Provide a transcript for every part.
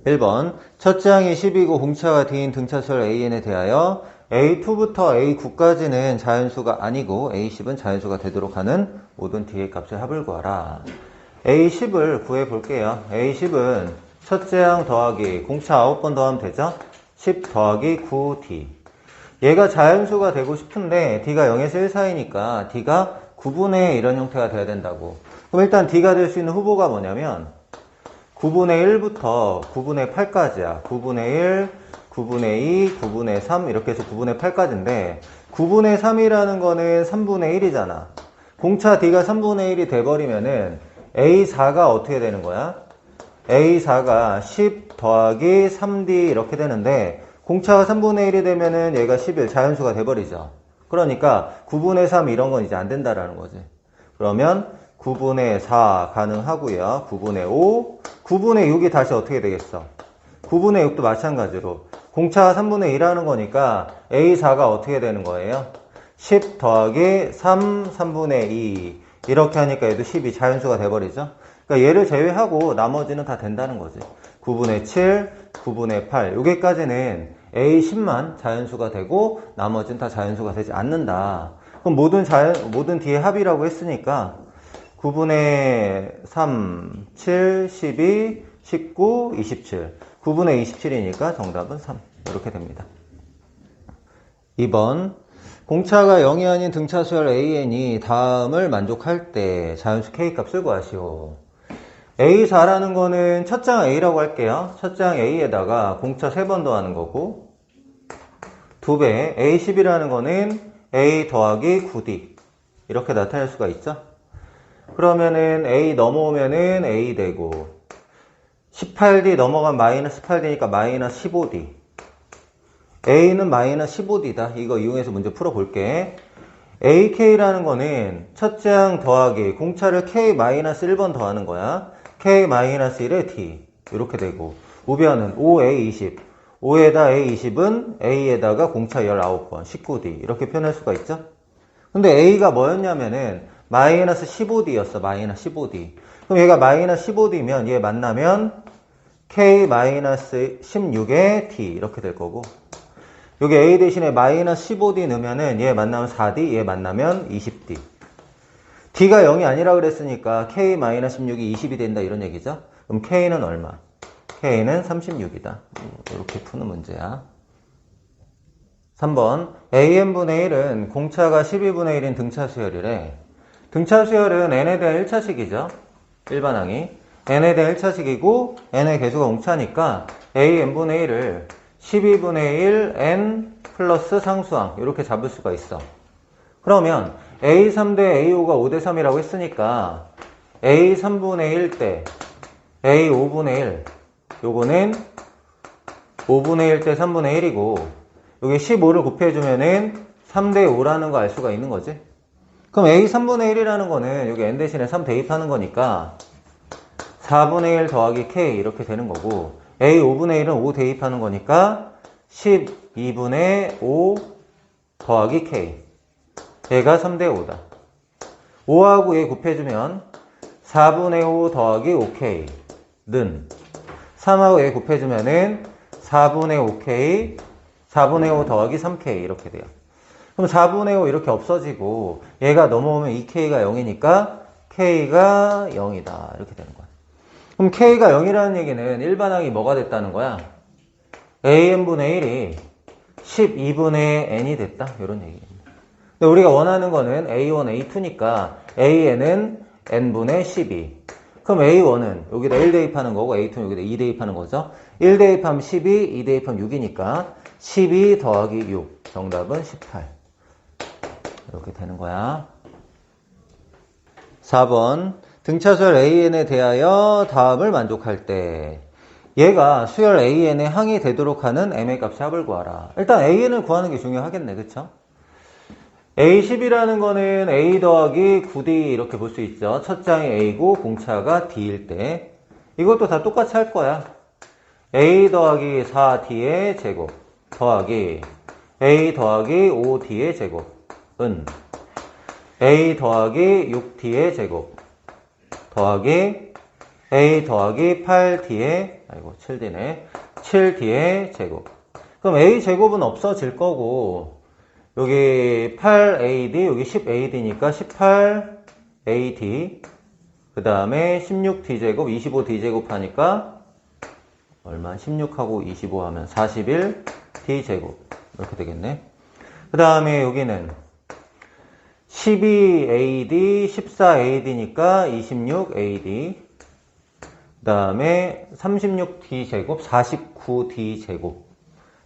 1번 첫째 항이 10이고 공차가 D인 등차수열 AN에 대하여 A2부터 A9까지는 자연수가 아니고 A10은 자연수가 되도록 하는 모든 D의 값의 합을 구하라. A10을 구해 볼게요. A10은 첫째 항 더하기 공차 9번 더하면 되죠? 10 더하기 9D. 얘가 자연수가 되고 싶은데 D가 0에서 1 사이니까 D가 9분의 이런 형태가 돼야 된다고. 그럼 일단 D가 될 수 있는 후보가 뭐냐면 9분의 1부터 9분의 8까지야. 9분의 1, 9분의 2, 9분의 3 이렇게 해서 9분의 8까지인데 9분의 3이라는 거는 3분의 1이잖아. 공차 D가 3분의 1이 돼버리면은 A4가 어떻게 되는 거야? A4가 10 더하기 3D 이렇게 되는데 공차가 3분의 1이 되면은 얘가 11 자연수가 돼버리죠. 그러니까 9분의 3 이런 건 이제 안 된다라는 거지. 그러면 9분의 4 가능하고요. 9분의 5, 9분의 6이 다시 어떻게 되겠어? 9분의 6도 마찬가지로 공차가 3분의 1 하는 거니까 A4가 어떻게 되는 거예요? 10 더하기 3, 3분의 2 이렇게 하니까 얘도 10이 자연수가 돼버리죠. 그러니까 얘를 제외하고 나머지는 다 된다는 거지. 9분의 7, 9분의 8 여기까지는 A10만 자연수가 되고 나머지는 다 자연수가 되지 않는다. 그럼 모든 D의 합이라고 했으니까 9분의 3, 7, 12, 19, 27 9분의 27이니까 정답은 3 이렇게 됩니다. 2번 공차가 0이 아닌 등차수열 AN이 다음을 만족할 때 자연수 K값을 구하시오. A4라는 거는 첫장 A라고 할게요. 첫장 A에다가 공차 3번 더하는 거고 2배 A10이라는 거는 A 더하기 9D 이렇게 나타낼 수가 있죠. 그러면은 A 넘어오면은 A 되고 18D 넘어가면 마이너스 8D니까 마이너스 15D A는 마이너스 15D다. 이거 이용해서 문제 풀어볼게. AK라는 거는 첫째 항 더하기 공차를 K-1번 더하는 거야. K-1에 D 이렇게 되고 우변은 5A20 5에다 A20은 A에다가 공차 19번 19D 이렇게 표현할 수가 있죠. 근데 A가 뭐였냐면은 마이너스 15D였어. 마이너스 15D. 그럼 얘가 마이너스 15D면 얘 만나면 K-16에 D 이렇게 될 거고 여기 A 대신에 마이너스 15D 넣으면은 얘 만나면 4D 얘 만나면 20D. D가 0이 아니라 그랬으니까 K-16이 20이 된다 이런 얘기죠. 그럼 K는 얼마? K는 36이다. 이렇게 푸는 문제야. 3번 AN분의 1은 공차가 12분의 1인 등차수열이래. 등차수열은 N에 대한 1차식이죠. 일반항이. N에 대한 1차식이고 N의 개수가 공차니까 AN분의 1을 12분의 1 N 플러스 상수항 이렇게 잡을 수가 있어. 그러면 A3 대 A5가 5 대 3이라고 했으니까 A3분의 1 대 A5분의 1 요거는 5분의 1 대 3분의 1이고 여기 15를 곱해주면은 3 대 5라는 거 알 수가 있는 거지. 그럼 A3분의 1이라는 거는 여기 N 대신에 3 대입하는 거니까 4분의 1 더하기 K 이렇게 되는 거고 A5분의 1은 5 대입하는 거니까 12분의 5 더하기 K 얘가 3 대 5다. 5하고 얘 곱해주면 4분의 5 더하기 5K는 3하고 얘 곱해주면은 4분의 5K 4분의 5 더하기 3K 이렇게 돼요. 그럼 4분의 5 이렇게 없어지고 얘가 넘어오면 2K가 0이니까 K가 0이다 이렇게 되는 거야. 그럼 K가 0이라는 얘기는 일반항이 뭐가 됐다는 거야? AN분의 1이 12분의 N이 됐다 이런 얘기입니다. 근데 우리가 원하는 거는 A1, A2니까 AN은 N분의 12 그럼 A1은 여기다 1 대입하는 거고 A2는 여기다 2 대입하는 거죠. 1 대입하면 12, 2 대입하면 6이니까 12 더하기 6 정답은 18 이렇게 되는 거야. 4번 등차수열 AN에 대하여 다음을 만족할 때 얘가 수열 AN의 항이 되도록 하는 M의 값의 합을 구하라. 일단 AN을 구하는 게 중요하겠네. 그쵸? A10이라는 거는 A 더하기 9D 이렇게 볼 수 있죠. 첫 장이 A고 공차가 D일 때 이것도 다 똑같이 할 거야. A 더하기 4D의 제곱 더하기 A 더하기 5D의 제곱은 A 더하기 6D의 제곱 더하기 A 더하기 8D의, 아이고, 7D네. 7D의 제곱. 그럼 A 제곱은 없어질 거고, 여기 8AD, 여기 10AD니까 18AD. 그 다음에 16D제곱, 25D제곱 하니까, 얼마? 16하고 25 하면 41D제곱. 이렇게 되겠네. 그 다음에 여기는 12AD, 14AD니까 26AD. 그 다음에 36D제곱, 49D제곱.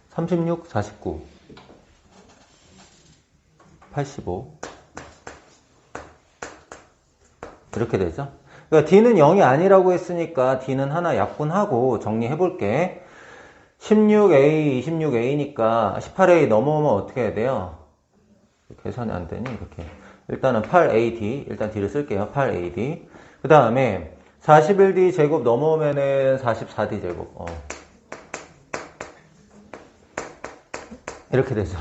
36, 49. 85. 이렇게 되죠. 그러니까 D는 0이 아니라고 했으니까 D는 하나 약분하고 정리해 볼게. 16A, 26A니까 18A 넘어오면 어떻게 해야 돼요? 계산이 안 되니? 이렇게. 일단은 8AD, 일단 D를 쓸게요. 8AD. 그 다음에 41D 제곱 넘어오면은 44D 제곱. 이렇게 되죠.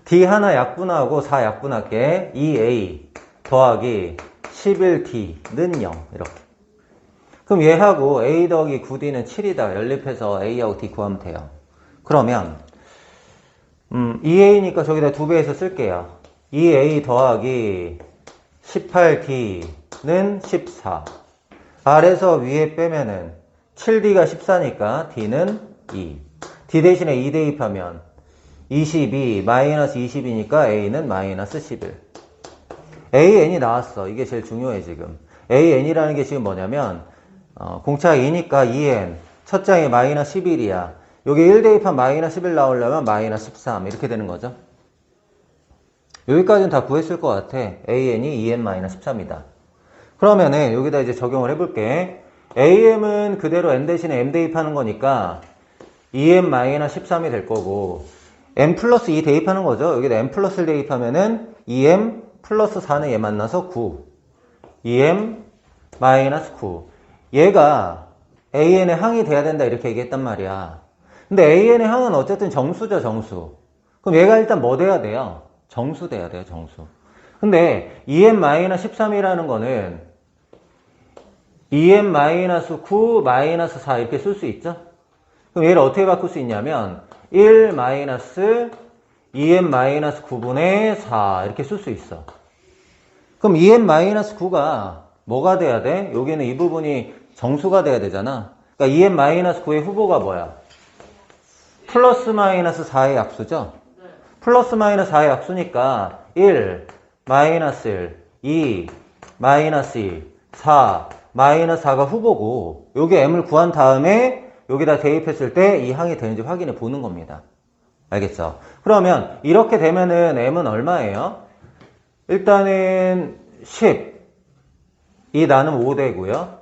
D 하나 약분하고 4 약분할게. 2A 더하기 11D는 0. 이렇게. 그럼 얘하고 A 더하기 9D는 7이다. 연립해서 A하고 D 구하면 돼요. 그러면 2A니까 저기다 2배해서 쓸게요. 2A 더하기 18D는 14. 아래서 위에 빼면은 7D가 14니까 D는 2. D 대신에 2 대입하면 22 마이너스 20이니까 A는 마이너스 11. AN이 나왔어. 이게 제일 중요해 지금. AN이라는 게 지금 뭐냐면 공차 2니까 2N 첫 장이 마이너스 11이야. 여기 1 대입한 마이너스 11 나오려면 마이너스 13 이렇게 되는 거죠. 여기까지는 다 구했을 것 같아. AN이 2N 마이너스 13이다. 그러면은 여기다 이제 적용을 해볼게. AM은 그대로 N 대신에 M 대입하는 거니까 2M 마이너스 13이 될 거고 M 플러스 2 대입하는 거죠. 여기다 M 플러스를 대입하면은 2M 플러스 4는 얘 만나서 9. 2M 마이너스 9. 얘가 AN의 항이 돼야 된다 이렇게 얘기했단 말이야. 근데 AN의 항은 어쨌든 정수죠, 정수. 그럼 얘가 일단 뭐 돼야 돼요? 정수 돼야 돼요, 정수. 근데 2M 마이너스 13이라는 거는 2M 마이너스 9 마이너스 4 이렇게 쓸 수 있죠? 그럼 얘를 어떻게 바꿀 수 있냐면 1 마이너스 2M 마이너스 9분의 4 이렇게 쓸 수 있어. 그럼 2M 마이너스 9가 뭐가 돼야 돼? 여기는 이 부분이 정수가 돼야 되잖아. 그러니까 2M 마이너스 9의 후보가 뭐야? 플러스 마이너스 4의 약수죠? 플러스 마이너스 4의 약수니까 1 마이너스 1 2 마이너스 2 4 마이너스 4가 후보고 여기 M을 구한 다음에 여기다 대입했을 때 이 항이 되는지 확인해 보는 겁니다. 알겠죠? 그러면 이렇게 되면은 M은 얼마예요? 일단은 10 2 나누면 5 되고요.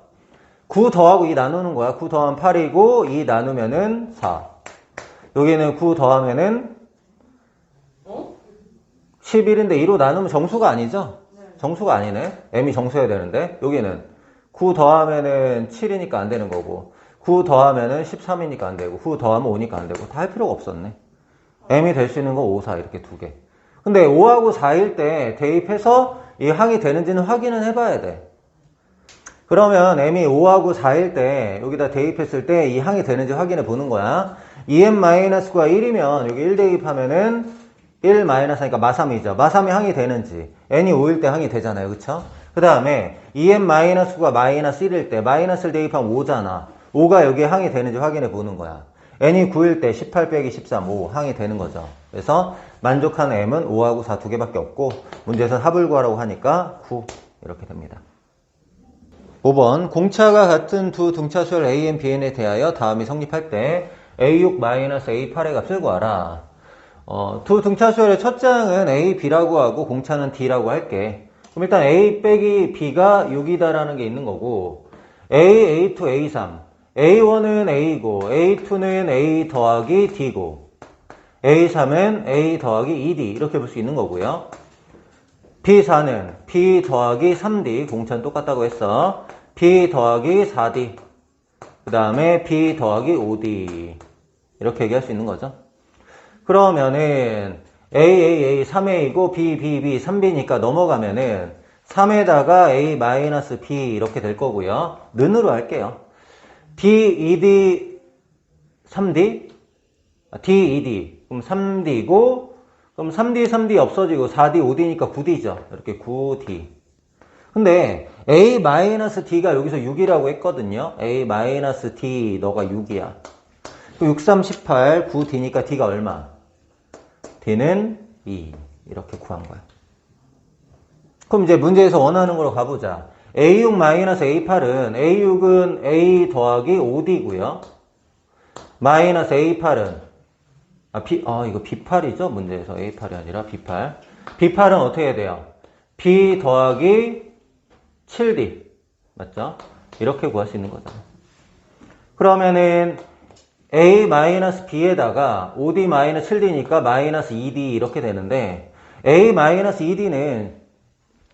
9 더하고 2 나누는 거야. 9 더하면 8이고 2 나누면은 4. 여기는 9 더하면은 11인데 2로 나누면 정수가 아니죠? 정수가 아니네. M이 정수여야 되는데 여기는 9 더하면은 7이니까 안 되는 거고 9 더하면은 13이니까 안 되고 9 더하면 5니까 안 되고 다 할 필요가 없었네. M이 될 수 있는 거 5, 4 이렇게 두 개. 근데 5하고 4일 때 대입해서 이 항이 되는지는 확인은 해봐야 돼. 그러면 M이 5하고 4일 때 여기다 대입했을 때 이 항이 되는지 확인해 보는 거야. 2M-9가 1이면 여기 1 대입하면은 1 마이너스 하니까 마3이죠. 마3이 항이 되는지. N이 5일 때 항이 되잖아요. 그쵸? 그 다음에 2M-9가 마이너스 1일 때 마이너스를 대입하면 5잖아. 5가 여기에 항이 되는지 확인해 보는 거야. N이 9일 때 18 빼기 13, 5 항이 되는 거죠. 그래서 만족하는 M은 5하고 4 두 개밖에 없고 문제에서 합을 구하라고 하니까 9 이렇게 됩니다. 5번 공차가 같은 두 등차수열 AN, BN에 대하여 다음이 성립할 때 A6-A8의 값을 구하라. 두 등차수열의 첫 장은 A, B라고 하고 공차는 D라고 할게. 그럼 일단 A 빼기 B가 6이다라는 게 있는 거고 A, A2, A3 A1은 A고 A2는 A 더하기 D고 A3은 A 더하기 2D 이렇게 볼 수 있는 거고요. B4는 B 더하기 3D 공차는 똑같다고 했어. B 더하기 4D 그 다음에 B 더하기 5D 이렇게 얘기할 수 있는 거죠. 그러면은 A, 3A이고 B, B, B, 3B니까 넘어가면은 3에다가 a-b 이렇게 될 거고요. 는으로 할게요. d, 2d, 3d? d, 2d. 그럼 3d고, 그럼 3d, 3d 없어지고 4d, 5d니까 9d죠. 이렇게 9d. 근데 a-d가 여기서 6이라고 했거든요. a-d 너가 6이야. 6, 3, 18, 9d니까 d가 얼마? d는 2. 이렇게 구한 거야. 그럼 이제 문제에서 원하는 걸로 가보자. a6-a8은 a6은 a 더하기 5d고요. 마이너스 a8은 이거 b8이죠? 문제에서 a8이 아니라 b8. b8은 어떻게 해야 돼요? b 더하기 7d. 맞죠? 이렇게 구할 수 있는 거잖아. 그러면은 a-b에다가 5d-7d니까 마이너스 2d 이렇게 되는데 a-2d는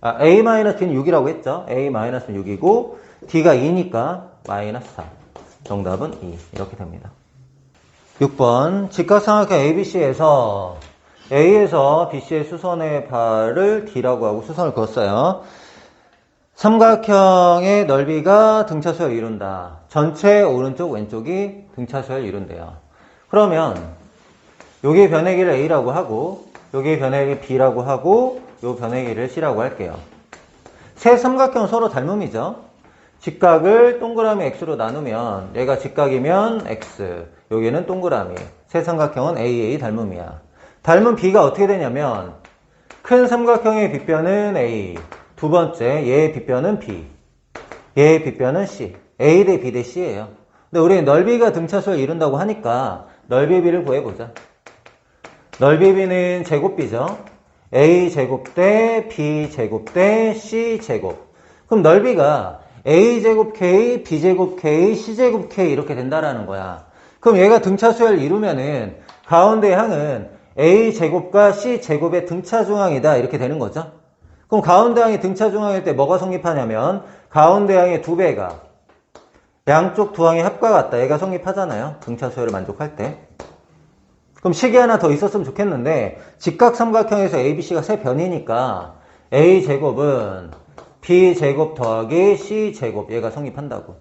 a-d는 6이라고 했죠? a-는 6이고 d가 2니까 마이너스 4. 정답은 2. 이렇게 됩니다. 6번 직각삼각형 ABC에서 A에서 BC의 수선의 발을 D라고 하고 수선을 그었어요. 삼각형의 넓이가 등차수열을 이룬다. 전체 오른쪽 왼쪽이 등차수열을 이룬대요. 그러면 여기의 변의 길이를 A라고 하고 여기의 변의 길이 B라고 하고 요 변의 길이를 C라고 할게요. 세 삼각형은 서로 닮음이죠. 직각을 동그라미 X로 나누면 얘가 직각이면 X, 여기는 동그라미. 세 삼각형은 AA 닮음이야. 닮은 B가 어떻게 되냐면 큰 삼각형의 빗변은 A, 두 번째 얘의 빗변은 B, 얘의 빗변은 C. A 대 B 대 C예요. 근데 우리는 넓이가 등차수를 이룬다고 하니까 넓이 B를 구해보자. 넓이 B는 제곱 B죠. A 제곱 대 B 제곱 대 C 제곱. 그럼 넓이가 A 제곱 K, B 제곱 K, C 제곱 K 이렇게 된다라는 거야. 그럼 얘가 등차수열을 이루면은 가운데 항은 A 제곱과 C 제곱의 등차 중앙이다 이렇게 되는 거죠. 그럼 가운데 항이 등차 중앙일 때 뭐가 성립하냐면 가운데 항의 2배가 양쪽 두 항의 합과 같다. 얘가 성립하잖아요. 등차수열을 만족할 때. 그럼 식이 하나 더 있었으면 좋겠는데 직각삼각형에서 ABC가 세 변이니까 A 제곱은 B 제곱 더하기 C 제곱 얘가 성립한다고.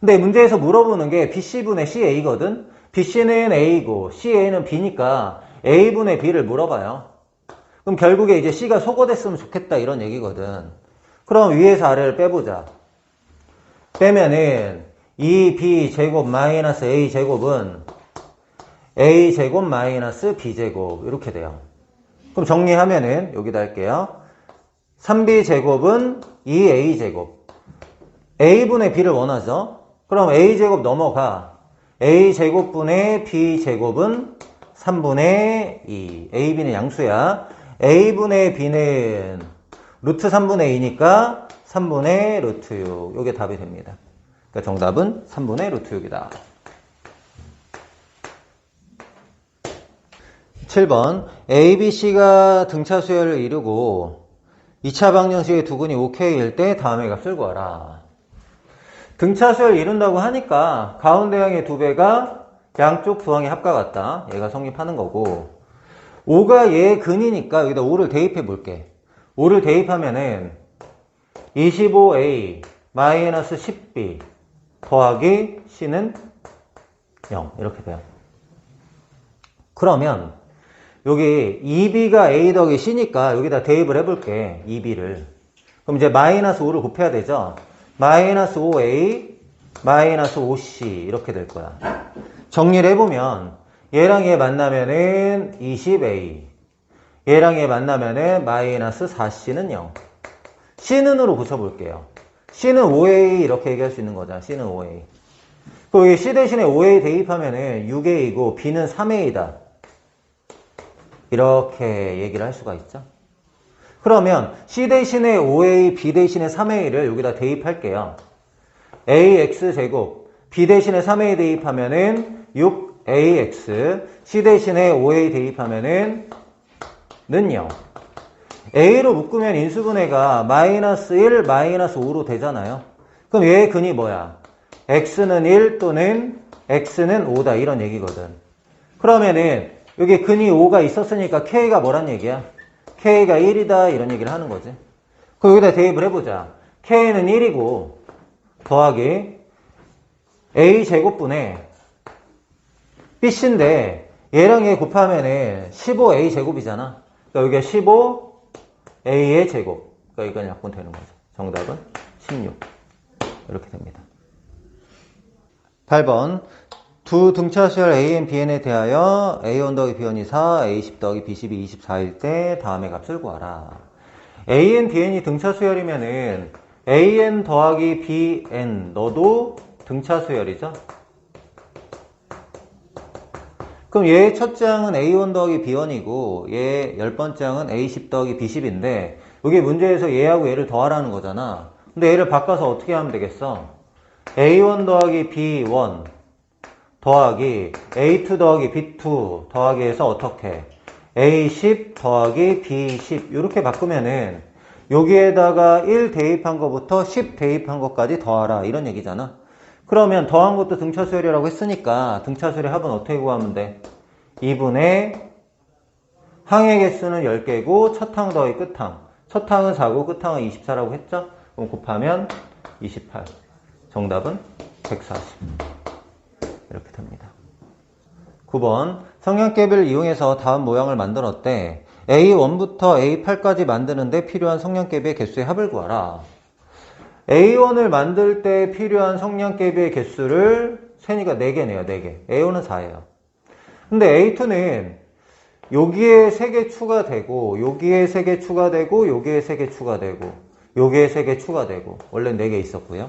근데 문제에서 물어보는 게 BC분의 CA거든. BC는 A고 CA는 B니까 A분의 B를 물어봐요. 그럼 결국에 이제 C가 소거됐으면 좋겠다 이런 얘기거든. 그럼 위에서 아래를 빼보자. 빼면은 2B 제곱 마이너스 A 제곱은 A 제곱 마이너스 B 제곱 이렇게 돼요. 그럼 정리하면은 여기다 할게요. 3B 제곱은 2A 제곱. A분의 B를 원하죠. 그럼 A 제곱 넘어가. A 제곱분의 B 제곱은 3분의 2. A, B는 양수야. A분의 B는 루트 3분의 2니까 3분의 루트 6. 이게 답이 됩니다. 그러니까 정답은 3분의 루트 6이다. 7번 ABC가 등차수열을 이루고 2차 방정식의 두근이 OK일 때 다음의 값을 구하라. 등차수열 이룬다고 하니까 가운데 항의 2배가 양쪽 두 항의 합과 같다. 얘가 성립하는 거고 5가 얘의 근이니까 여기다 5를 대입해 볼게. 5를 대입하면은 25A 마이너스 10B 더하기 C는 0 이렇게 돼요. 그러면 여기 2B가 A 더하기 C니까 여기다 대입을 해볼게. 2B를. 그럼 이제 마이너스 5를 곱해야 되죠. 마이너스 5A 마이너스 5C 이렇게 될 거야. 정리를 해보면 얘랑 얘 만나면은 20A 얘랑 얘 만나면은 마이너스 4C는 0. C는으로 고쳐볼게요. C는 5A 이렇게 얘기할 수 있는 거잖아. C는 5A. 그리고 여기 C 대신에 5A 대입하면은 6A이고 B는 3A다. 이렇게 얘기를 할 수가 있죠. 그러면 C 대신에 5A, B 대신에 3A를 여기다 대입할게요. AX제곱, B 대신에 3A 대입하면은 6AX, C 대신에 5A 대입하면은 는 0. A로 묶으면 인수분해가 마이너스 1, 마이너스 5로 되잖아요. 그럼 얘의 근이 뭐야? X는 1 또는 X는 5다 이런 얘기거든. 그러면은 여기 근이 5가 있었으니까 K가 뭐란 얘기야? K가 1이다 이런 얘기를 하는 거지. 그럼 여기다 대입을 해보자. K는 1이고 더하기 A제곱분의 BC인데 얘랑 얘 곱하면은 15A제곱이잖아. 그러니까 여기가 15A의 제곱. 그러니까 이건 약분 되는 거죠. 정답은 16. 이렇게 됩니다. 8번. 두 등차수열 AN, BN에 대하여 A1 더하기 B1이 4, A10 더하기 B10이 24일 때 다음의 값을 구하라. AN, BN이 등차수열이면은 AN 더하기 BN 너도 등차수열이죠. 그럼 얘 첫째 항은 A1 더하기 B1이고 얘 10번째 항은 A10 더하기 B10인데 여기 문제에서 얘하고 얘를 더하라는 거잖아. 근데 얘를 바꿔서 어떻게 하면 되겠어? A1 더하기 B1 더하기 A2 더하기 B2 더하기 해서 어떻게? A10 더하기 B10 이렇게 바꾸면은 여기에다가 1 대입한 것부터 10 대입한 것까지 더하라 이런 얘기잖아. 그러면 더한 것도 등차수열이라고 했으니까 등차수열의 합은 어떻게 구하면 돼? 2분의 항의 개수는 10개고 첫 항 더하기 끝 항. 첫 항은 4고 끝 항은 24라고 했죠? 그럼 곱하면 28. 정답은 140. 이렇게 됩니다. 9번. 성량계비를 이용해서 다음 모양을 만들었대. A1부터 A8까지 만드는데 필요한 성량계비의 개수의 합을 구하라. A1을 만들 때 필요한 성량계비의 개수를 세니까 4개네요. 4개. A1은 4예요. 근데 A2는 여기에 3개 추가되고 여기에 3개 추가되고 여기에 3개 추가되고 여기에 3개 추가되고 원래 4개 있었고요.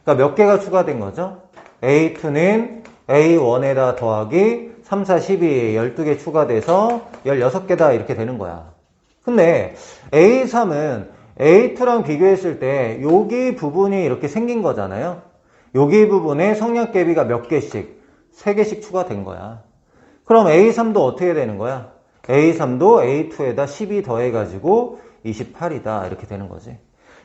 그러니까 몇 개가 추가된 거죠? A2는 A1에다 더하기 3, 4, 12, 12개 추가돼서 16개다 이렇게 되는 거야. 근데 A3은 A2랑 비교했을 때 여기 부분이 이렇게 생긴 거잖아요. 여기 부분에 성량계비가 몇 개씩? 3개씩 추가된 거야. 그럼 A3도 어떻게 되는 거야? A3도 A2에다 12 더해가지고 28이다 이렇게 되는 거지.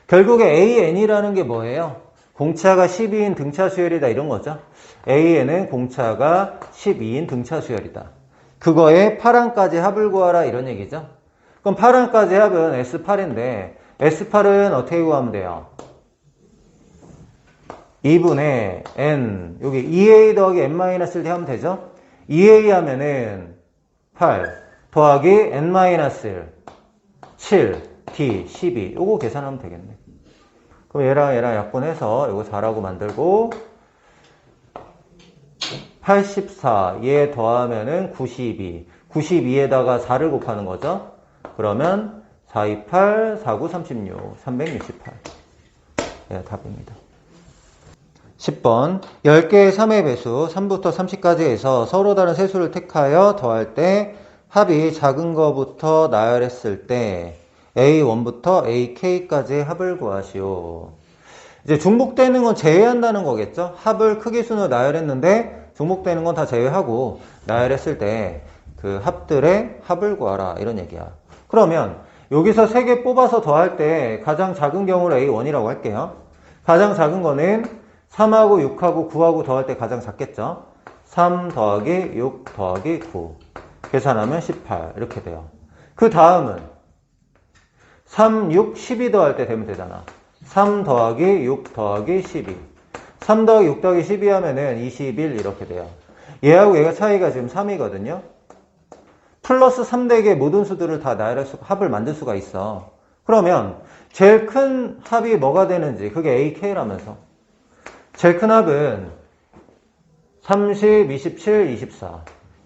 결국에 AN이라는 게 뭐예요? 공차가 12인 등차수열이다 이런 거죠. AN은 공차가 12인 등차수열이다. 그거에 8항까지 합을 구하라 이런 얘기죠. 그럼 8항까지 합은 S8인데 S8은 어떻게 구하면 돼요? 2분의 N 여기 2A 더하기 N-1을 하면 되죠? 2A 하면은 8 더하기 N-1 7 D 12 요거 계산하면 되겠네. 그럼 얘랑 약분해서 요거 4라고 만들고 84 얘 더하면은 92 92에다가 4를 곱하는 거죠. 그러면 428 49 36 368 예, 답입니다. 10번 10개의 3의 배수 3부터 30까지 해서 서로 다른 세수를 택하여 더할 때 합이 작은 거부터 나열했을 때 A1부터 AK까지의 합을 구하시오. 이제 중복되는 건 제외한다는 거겠죠? 합을 크기 순으로 나열했는데 중복되는 건 다 제외하고 나열했을 때 그 합들의 합을 구하라 이런 얘기야. 그러면 여기서 3개 뽑아서 더할 때 가장 작은 경우를 A1이라고 할게요. 가장 작은 거는 3하고 6하고 9하고 더할 때 가장 작겠죠? 3 더하기 6 더하기 9 계산하면 18 이렇게 돼요. 그 다음은 3, 6, 12 더할 때 되면 되잖아. 3 더하기 6 더하기 12 3 더하기 6 더하기 12 하면은 21 이렇게 돼요. 얘하고 얘가 차이가 지금 3이거든요. 플러스 3대 모든 수들을 다 나열해서 합을 만들 수가 있어. 그러면 제일 큰 합이 뭐가 되는지 그게 AK라면서 제일 큰 합은 30, 27, 24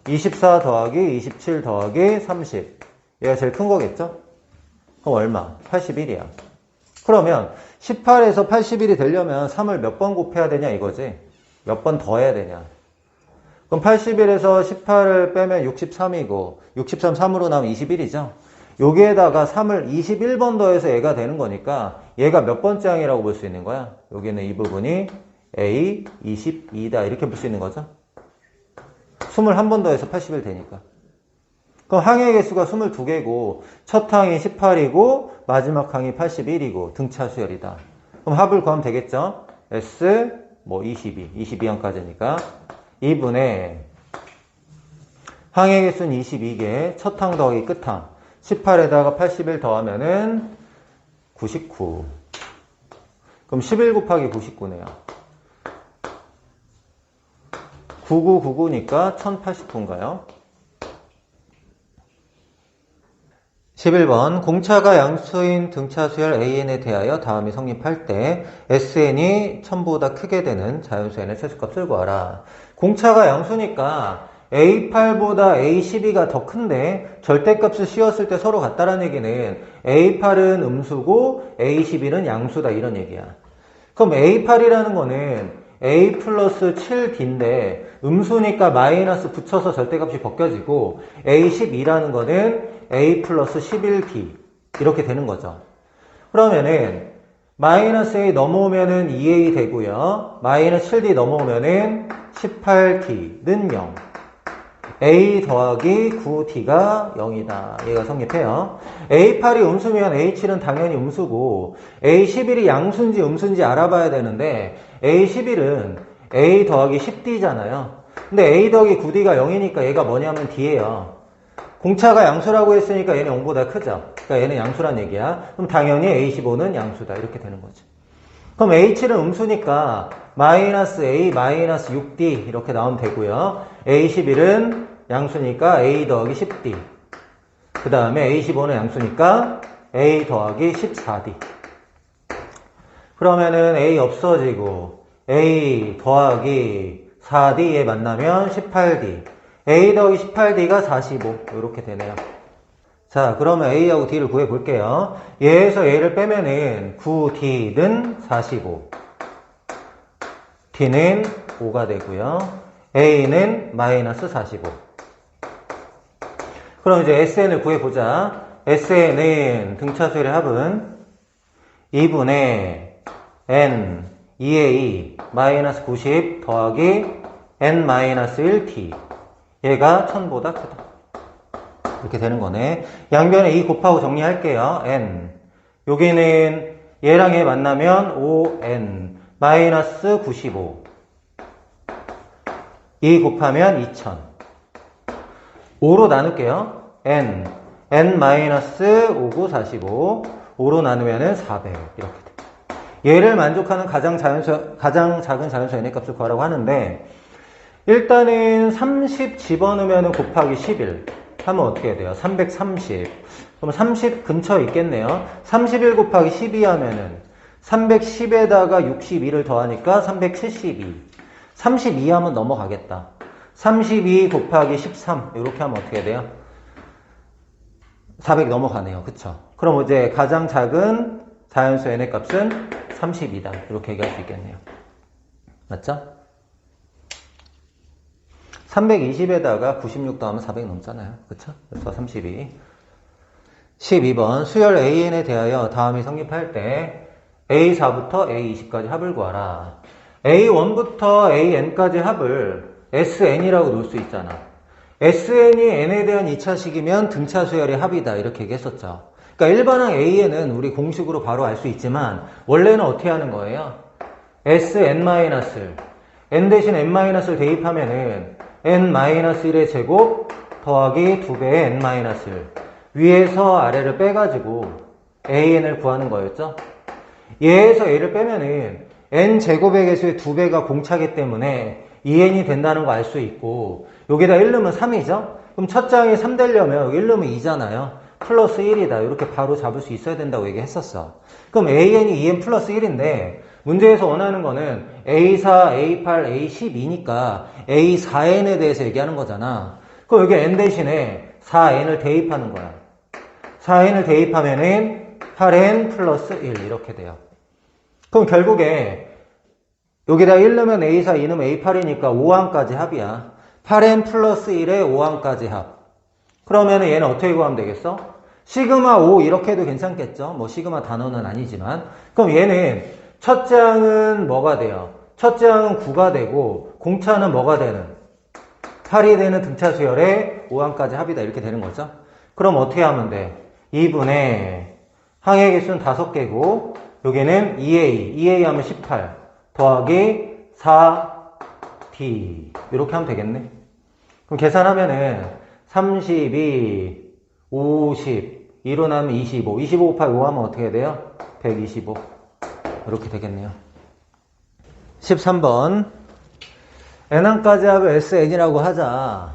24 더하기 27 더하기 30 얘가 제일 큰 거겠죠? 그럼 얼마? 81이야. 그러면 18에서 81이 되려면 3을 몇 번 곱해야 되냐 이거지. 몇 번 더 해야 되냐. 그럼 81에서 18을 빼면 63이고 63 3으로 나오면 21이죠. 여기에다가 3을 21번 더해서 얘가 되는 거니까 얘가 몇 번째 항이라고 볼 수 있는 거야? 여기는 이 부분이 A 22다 이렇게 볼 수 있는 거죠. 21번 더해서 81 되니까. 그럼 항의 개수가 22개고 첫 항이 18이고 마지막 항이 81이고 등차수열이다. 그럼 합을 구하면 되겠죠? S 22항까지니까 2분의 항의 개수는 22개 첫 항 더하기 끝 항 18에다가 81 더하면은 99. 그럼 11 곱하기 99네요. 9999니까 1080호인가요? 11번 공차가 양수인 등차 수열 AN에 대하여 다음이 성립할 때 SN이 1000보다 크게 되는 자연수 N의 최소값을 구하라. 공차가 양수니까 A8보다 A12가 더 큰데 절대값을 씌웠을 때 서로 같다라는 얘기는 A8은 음수고 A11은 양수다 이런 얘기야. 그럼 A8이라는 거는 A 플러스 7D인데 음수니까 마이너스 붙여서 절대값이 벗겨지고 A12라는 거는 A 플러스 11D 이렇게 되는 거죠. 그러면은 마이너스 A 넘어오면은 2A 되고요. 마이너스 7D 넘어오면은 18D는 0. A 더하기 9D가 0이다. 얘가 성립해요. A8이 음수면 A7은 당연히 음수고 A11이 양수인지 음수인지 알아봐야 되는데 A11은 A 더하기 10D잖아요. 근데 A 더하기 9D가 0이니까 얘가 뭐냐면 D예요. 공차가 양수라고 했으니까 얘는 0보다 크죠. 그러니까 얘는 양수란 얘기야. 그럼 당연히 A15는 양수다. 이렇게 되는 거죠. 그럼 A7은 음수니까 마이너스 A 마이너스 6D 이렇게 나오면 되고요. A11은 양수니까 A 더하기 10D. 그 다음에 A15는 양수니까 A 더하기 14D. 그러면은 A 없어지고 A 더하기 4D에 만나면 18D. A 더하기 18D가 45. 이렇게 되네요. 자, 그러면 A하고 D를 구해 볼게요. 얘에서 A를 빼면은 9D는 45. D는 5가 되고요. A는 마이너스 45. 그럼 이제 SN을 구해보자. SN은 등차수열의 합은 2분의 N 2A 마이너스 90 더하기 N 마이너스 1T. 얘가 1000보다 크다. 이렇게 되는 거네. 양변에 2 곱하고 정리할게요. N. 여기는 얘랑 얘 만나면 5N 마이너스 95. 2 곱하면 2000. 5로 나눌게요. N. N 마이너스 59 45. 5로 나누면 400. 이렇게 돼. 얘를 만족하는 가장 작은 자연수 N의 값을 구하라고 하는데 일단은 30 집어넣으면 곱하기 11 하면 어떻게 돼요? 330. 그럼 30 근처에 있겠네요. 31 곱하기 12 하면은 310에다가 62를 더하니까 372. 32 하면 넘어가겠다. 32 곱하기 13 이렇게 하면 어떻게 돼요? 400 넘어가네요. 그쵸? 그럼 이제 가장 작은 자연수 N의 값은 32다. 이렇게 얘기할 수 있겠네요. 맞죠? 320에다가 96 더하면 400 넘잖아요. 그쵸? 그래서 32. 12번 수열 AN에 대하여 다음이 성립할 때 A4부터 A20까지 합을 구하라. A1부터 AN까지 합을 SN이라고 놓을 수 있잖아. SN이 N에 대한 2차식이면 등차 수열의 합이다. 이렇게 얘기했었죠. 그러니까 일반항 AN은 우리 공식으로 바로 알 수 있지만 원래는 어떻게 하는 거예요? SN- N 대신 N-를 대입하면은 N-1의 제곱 더하기 2배의 N-1 위에서 아래를 빼가지고 AN을 구하는 거였죠. 얘에서 A를 빼면은 N제곱의 개수의 2배가 공차기 때문에 2N이 된다는 거 알 수 있고 여기다 1 넣으면 3이죠. 그럼 첫 장이 3 되려면 여기 1 넣으면 2잖아요. 플러스 1이다. 이렇게 바로 잡을 수 있어야 된다고 얘기했었어. 그럼 AN이 2N 플러스 1인데 문제에서 원하는 거는 A4, A8, A12니까 A4N에 대해서 얘기하는 거잖아. 그럼 여기 N 대신에 4N을 대입하는 거야. 4N을 대입하면은 8N 플러스 1 이렇게 돼요. 그럼 결국에 여기다 1 넣으면 A4, 2 넣으면 A8이니까 5항까지 합이야. 8N 플러스 1에 5항까지 합. 그러면 얘는 어떻게 구하면 되겠어? 시그마 5 이렇게 해도 괜찮겠죠? 뭐 시그마 단어는 아니지만. 그럼 얘는 첫 장은 뭐가 돼요? 첫 장은 9가 되고 공차는 뭐가 되는? 8이 되는 등차 수열에 5항까지 합이다. 이렇게 되는 거죠. 그럼 어떻게 하면 돼? 2분의 항의 개수는 5개고 여기는 2A 하면 18 더하기 4D 이렇게 하면 되겠네. 그럼 계산하면은 32, 50 2로 나면 25 곱하기 5 하면 어떻게 돼요? 125 이렇게 되겠네요. 13번 n항까지 합을 SN이라고 하자.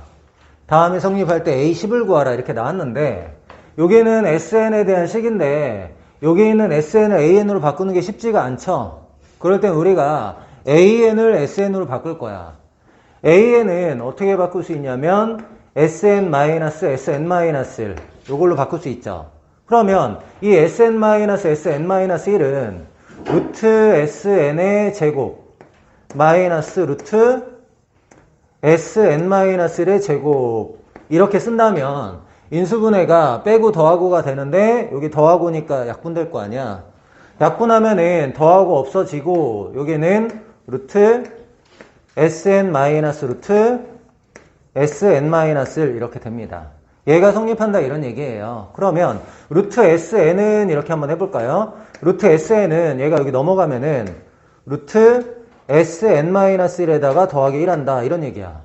다음에 성립할 때 A10을 구하라 이렇게 나왔는데 여기는 SN에 대한 식인데 여기 있는 SN을 AN으로 바꾸는 게 쉽지가 않죠. 그럴 땐 우리가 AN을 SN으로 바꿀 거야. AN은 어떻게 바꿀 수 있냐면 SN-SN-1 이걸로 바꿀 수 있죠. 그러면 이 SN-SN-1은 루트 SN의 제곱 마이너스 루트 SN-1의 제곱 이렇게 쓴다면 인수분해가 빼고 더하고가 되는데 여기 더하고니까 약분될 거 아니야. 약분하면은 더하고 없어지고 여기는 루트 SN- 루트 SN-1 이렇게 됩니다. 얘가 성립한다 이런 얘기예요. 그러면 루트 SN은 이렇게 한번 해볼까요? 루트 SN은 얘가 여기 넘어가면은 루트 SN-1에다가 더하기 1한다 이런 얘기야.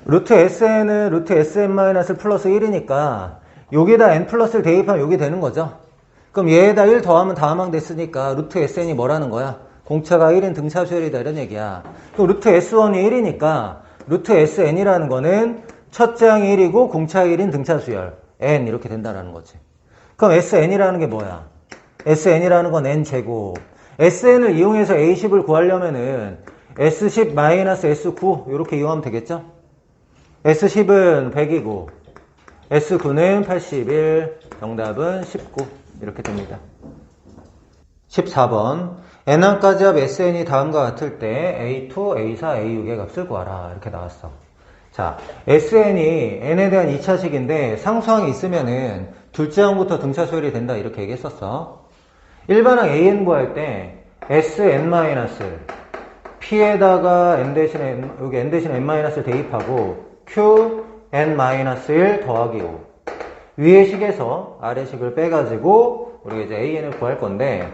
루트 SN은 루트 SN- 플러스 1이니까 여기다 n 플러스를 대입하면 여기 되는 거죠. 그럼 얘에다 1 더하면 다함항 됐으니까 루트 SN이 뭐라는 거야? 공차가 1인 등차수열이다 이런 얘기야. 그럼 루트 S1이 1이니까 루트 SN이라는 거는 첫째 항이 1이고 공차 1인 등차수열 n 이렇게 된다는 거지. 그럼 SN이라는 게 뭐야? SN이라는 건 n제곱. SN을 이용해서 A10을 구하려면은 S10 S9 이렇게 이용하면 되겠죠? S10은 100이고 S9는 81, 정답은 19 이렇게 됩니다. 14번 n항까지 합 SN이 다음과 같을 때 A2, A4, A6의 값을 구하라 이렇게 나왔어. 자, SN이 n에 대한 2차식인데 상수항이 있으면은 둘째 항부터 등차수열이 된다 이렇게 얘기했었어. 일반항 AN 구할 때 SN- P에다가 n 대신에 n, 여기 n 대신에 n-를 대입하고 Qn-1 더하기 5 위의 식에서 아래 식을 빼가지고 우리가 이제 AN을 구할 건데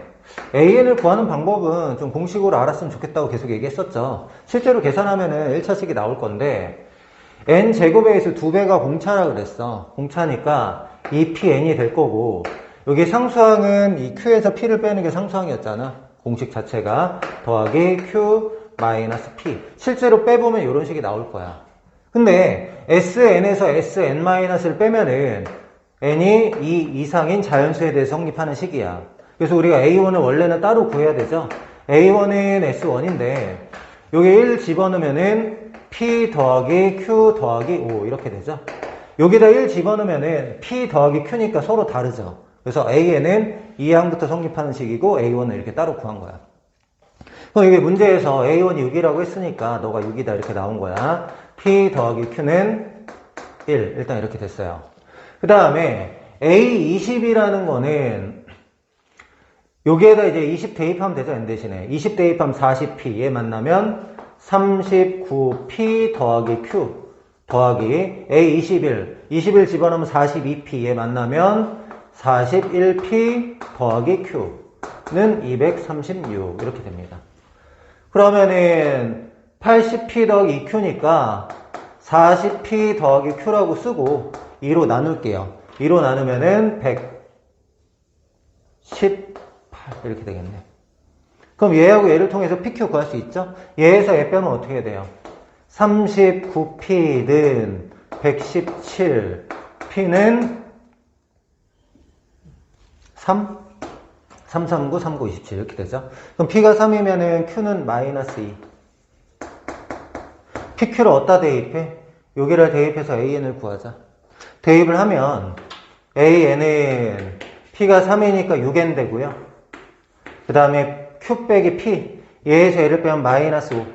AN을 구하는 방법은 좀 공식으로 알았으면 좋겠다고 계속 얘기했었죠. 실제로 계산하면은 1차식이 나올 건데 n제곱에 의해서 2배가 공차라 그랬어. 공차니까 2pn이 될 거고 여기 상수항은 이 Q에서 P를 빼는 게 상수항이었잖아. 공식 자체가 더하기 Q-P. 실제로 빼보면 이런 식이 나올 거야. 근데 SN에서 SN-를 빼면은 n이 2 이상인 자연수에 대해 성립하는 식이야. 그래서 우리가 A1을 원래는 따로 구해야 되죠. A1은 S1인데 여기 1 집어넣으면은 P 더하기 Q 더하기 5 이렇게 되죠. 여기다 1 집어넣으면은 P 더하기 Q니까 서로 다르죠. 그래서 AN은 2항부터 성립하는 식이고 A1은 이렇게 따로 구한 거야. 그럼 이게 문제에서 A1이 6이라고 했으니까 너가 6이다 이렇게 나온 거야. P 더하기 Q는 1 일단 이렇게 됐어요. 그 다음에 A20이라는 거는 여기에다 이제 20 대입하면 되죠. n 대신에 20 대입하면 40p 얘 만나면 39p 더하기 q 더하기 A21 21 집어넣으면 42p 얘 만나면 41p 더하기 q는 236 이렇게 됩니다. 그러면은 80p 더하기 2q니까 40p 더하기 q라고 쓰고 2로 나눌게요. 2로 나누면은 118 이렇게 되겠네. 그럼 얘하고 얘를 통해서 PQ 구할 수 있죠? 얘에서 얘 빼면 어떻게 돼요? 39P는 117, P는 3? 339, 39, 27 이렇게 되죠? 그럼 P가 3이면은 Q는 마이너스 2. PQ를 어디다 대입해? 여기를 대입해서 AN을 구하자. 대입을 하면 AN은 P가 3이니까 6N 되고요. 그 다음에 Q 빼기 P 얘에서 얘를 빼면 마이너스 5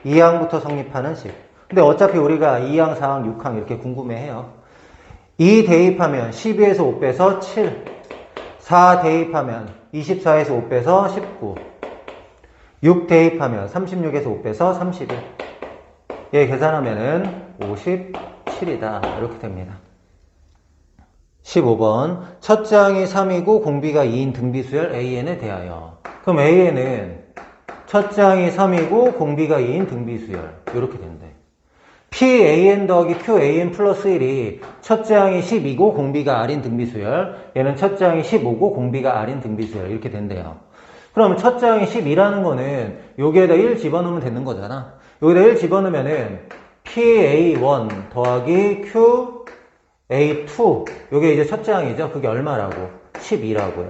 2항부터 성립하는 식. 근데 어차피 우리가 2항, 4항, 6항 이렇게 궁금해해요. 2 대입하면 12에서 5 빼서 7 4 대입하면 24에서 5 빼서 19 6 대입하면 36에서 5 빼서 31 얘 계산하면은 57이다 이렇게 됩니다. 15번 첫째 항이 3이고 공비가 2인 등비수열 AN에 대하여. 그럼 AN은 첫째 항이 3이고 공비가 2인 등비수열 이렇게 된대. PAN 더하기 QAN 플러스 1이 첫째 항이 10이고 공비가 R인 등비수열, 얘는 첫째 항이 15고 공비가 R인 등비수열 이렇게 된대요. 그럼 첫째 항이 10이라는 거는 여기에다 1 집어넣으면 되는 거잖아. 여기다 1 집어넣으면은 PA1 더하기 QA2 요게 이제 첫째 항이죠. 그게 얼마라고? 12라고요.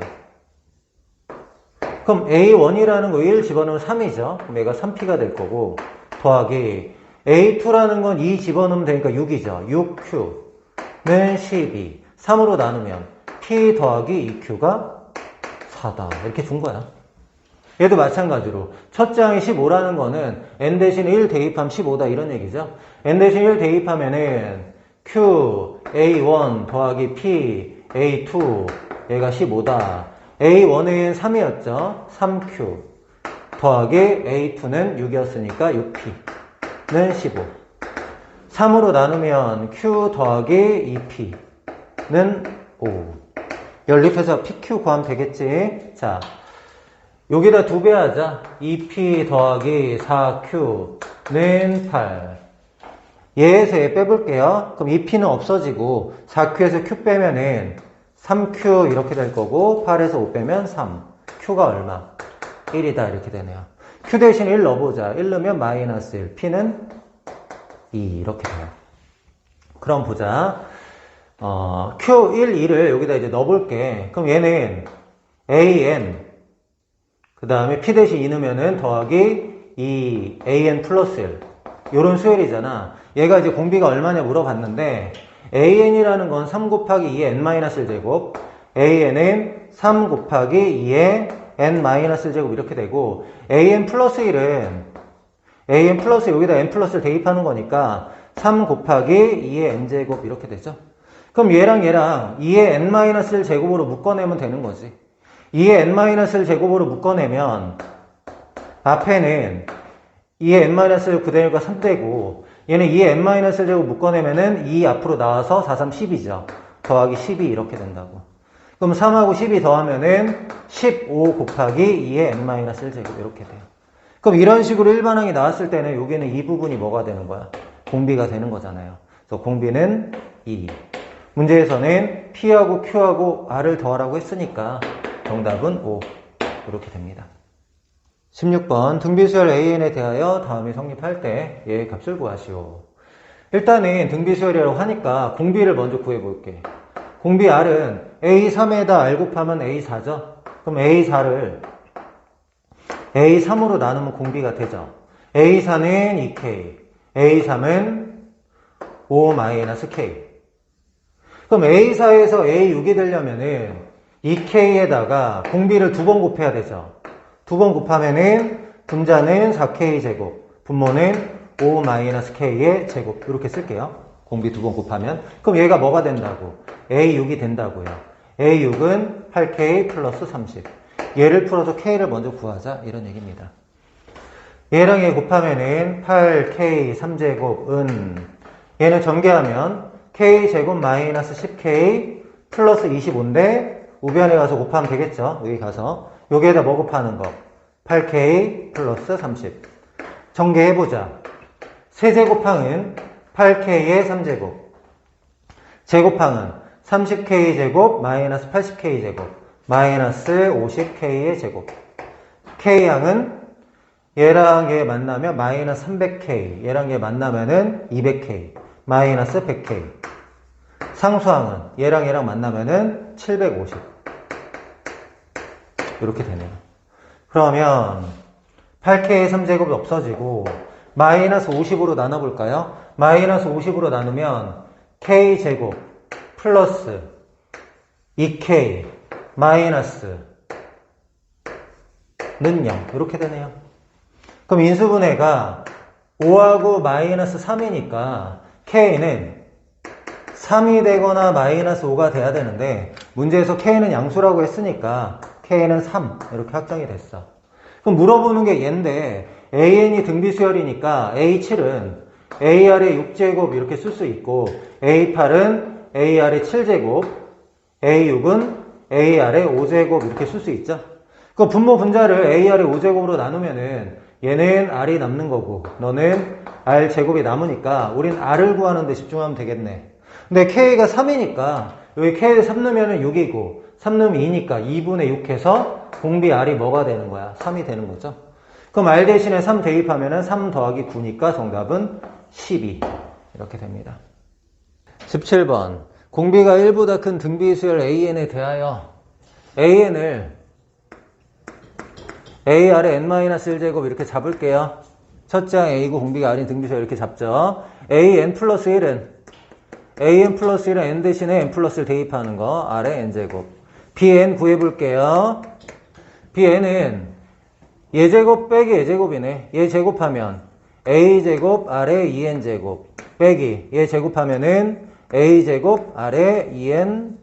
그럼 A1이라는 거 1 집어넣으면 3이죠. 그럼 얘가 3P가 될 거고 더하기 A2라는 건 2 집어넣으면 되니까 6이죠. 6Q는 12. 3으로 나누면 P 더하기 2Q가 4다. 이렇게 준 거야. 얘도 마찬가지로 첫째 항이 15라는 거는 n 대신 1 대입하면 15다 이런 얘기죠. n 대신 1 대입하면은 Q A1 더하기 P A2 얘가 15다. A1은 3이었죠. 3Q 더하기 A2는 6이었으니까 6P는 15. 3으로 나누면 Q 더하기 2P는 5. 연립해서 PQ 구하면 되겠지. 자, 여기다 2배 하자. 2P 더하기 4Q는 8. 얘에서 얘 빼볼게요. 그럼 2P는 없어지고 4Q에서 Q 빼면은 3Q 이렇게 될 거고 8에서 5 빼면 3. Q가 얼마? 1이다 이렇게 되네요. Q 대신 1 넣어보자. 1 넣으면 마이너스 1. P는 2 이렇게 돼요. 그럼 보자. Q1, 2를 여기다 이제 넣어볼게. 그럼 얘는 AN 그 다음에 P 대신 2 넣으면은 더하기 2 AN 플러스 1 요런 수열이잖아. 얘가 이제 공비가 얼마냐 물어봤는데 AN이라는 건 3 곱하기 2의 n-1제곱 AN은 3 곱하기 2의 n-1제곱 이렇게 되고 AN 플러스 1은 AN 플러스 여기다 n 플러스를 대입하는 거니까 3 곱하기 2의 n제곱 이렇게 되죠. 그럼 얘랑 2의 n-1제곱으로 묶어내면 되는 거지. 2의 n-1제곱으로 묶어내면 앞에는 2의 n-1 그대로가 3되고 얘는 2의 n-1제곱 묶어내면은 2 앞으로 나와서 4, 3, 10이죠. 더하기 12 이렇게 된다고. 그럼 3하고 12 더하면은 15 곱하기 2의 n-1제곱 이렇게 돼요. 그럼 이런 식으로 일반항이 나왔을 때는 여기는 이 부분이 뭐가 되는 거야? 공비가 되는 거잖아요. 그래서 공비는 2. 문제에서는 P하고 Q하고 R을 더하라고 했으니까 정답은 5. 이렇게 됩니다. 16번 등비수열 AN에 대하여 다음에 성립할 때 얘의 값을 구하시오. 일단은 등비수열이라고 하니까 공비를 먼저 구해볼게. 공비 R은 A3에다 R 곱하면 A4죠. 그럼 A4를 A3으로 나누면 공비가 되죠. A4는 2K, A3은 5-K. 그럼 A4에서 A6이 되려면은 2K에다가 공비를 2번 곱해야 되죠. 2번 곱하면은 분자는 4K제곱, 분모는 5-K의 제곱 이렇게 쓸게요. 공비 2번 곱하면. 그럼 얘가 뭐가 된다고? A6이 된다고요. A6은 8K 플러스 30. 얘를 풀어서 K를 먼저 구하자 이런 얘기입니다. 얘랑 얘 곱하면은 8K 3제곱은 얘는 전개하면 K제곱 마이너스 10K 플러스 25인데 우변에 가서 곱하면 되겠죠. 여기 가서 여기에다 뭐 곱하는 거? 8K 플러스 30. 전개해보자. 세제곱항은 8K의 3제곱. 제곱항은 30K제곱 마이너스 80K제곱 마이너스 50K의 제곱. K항은 얘랑 얘 만나면 마이너스 300K. 얘랑 얘 만나면은 200K. 마이너스 100K. 상수항은 얘랑 얘랑 만나면은 750. 이렇게 되네요. 그러면 8K의 3제곱이 없어지고 마이너스 50으로 나눠볼까요? 마이너스 50으로 나누면 K제곱 플러스 2K 마이너스 는 0 이렇게 되네요. 그럼 인수분해가 5하고 마이너스 3이니까 K는 3이 되거나 마이너스 5가 돼야 되는데 문제에서 K는 양수라고 했으니까 K는 3 이렇게 확정이 됐어. 그럼 물어보는 게 얘인데 AN이 등비수열이니까 A7은 AR의 6제곱 이렇게 쓸 수 있고 A8은 AR의 7제곱 A6은 AR의 5제곱 이렇게 쓸 수 있죠. 그 분모 분자를 AR의 5제곱으로 나누면은 얘는 R이 남는 거고 너는 R 제곱이 남으니까 우린 R을 구하는 데 집중하면 되겠네. 근데 K가 3이니까 여기 K에 3 넣으면 6이고 3 넣으면 2니까 2분의 6 해서 공비 R이 뭐가 되는 거야? 3이 되는 거죠. 그럼 R 대신에 3 대입하면 3 더하기 9니까 정답은 12 이렇게 됩니다. 17번 공비가 1보다 큰 등비수열 AN에 대하여 AN을 A 아래 n-1제곱 이렇게 잡을게요. 첫째 항 A고 공비가 R인 등비수열 이렇게 잡죠. AN 플러스 1은 AN 플러스 1은 N 대신에 N 플러스 1 대입하는 거 아래 N제곱. BN 구해볼게요. BN은 얘제곱 빼기 얘제곱이네. 얘 제곱하면 A제곱 아래 2N제곱 빼기 얘 제곱하면은 A제곱 아래 2N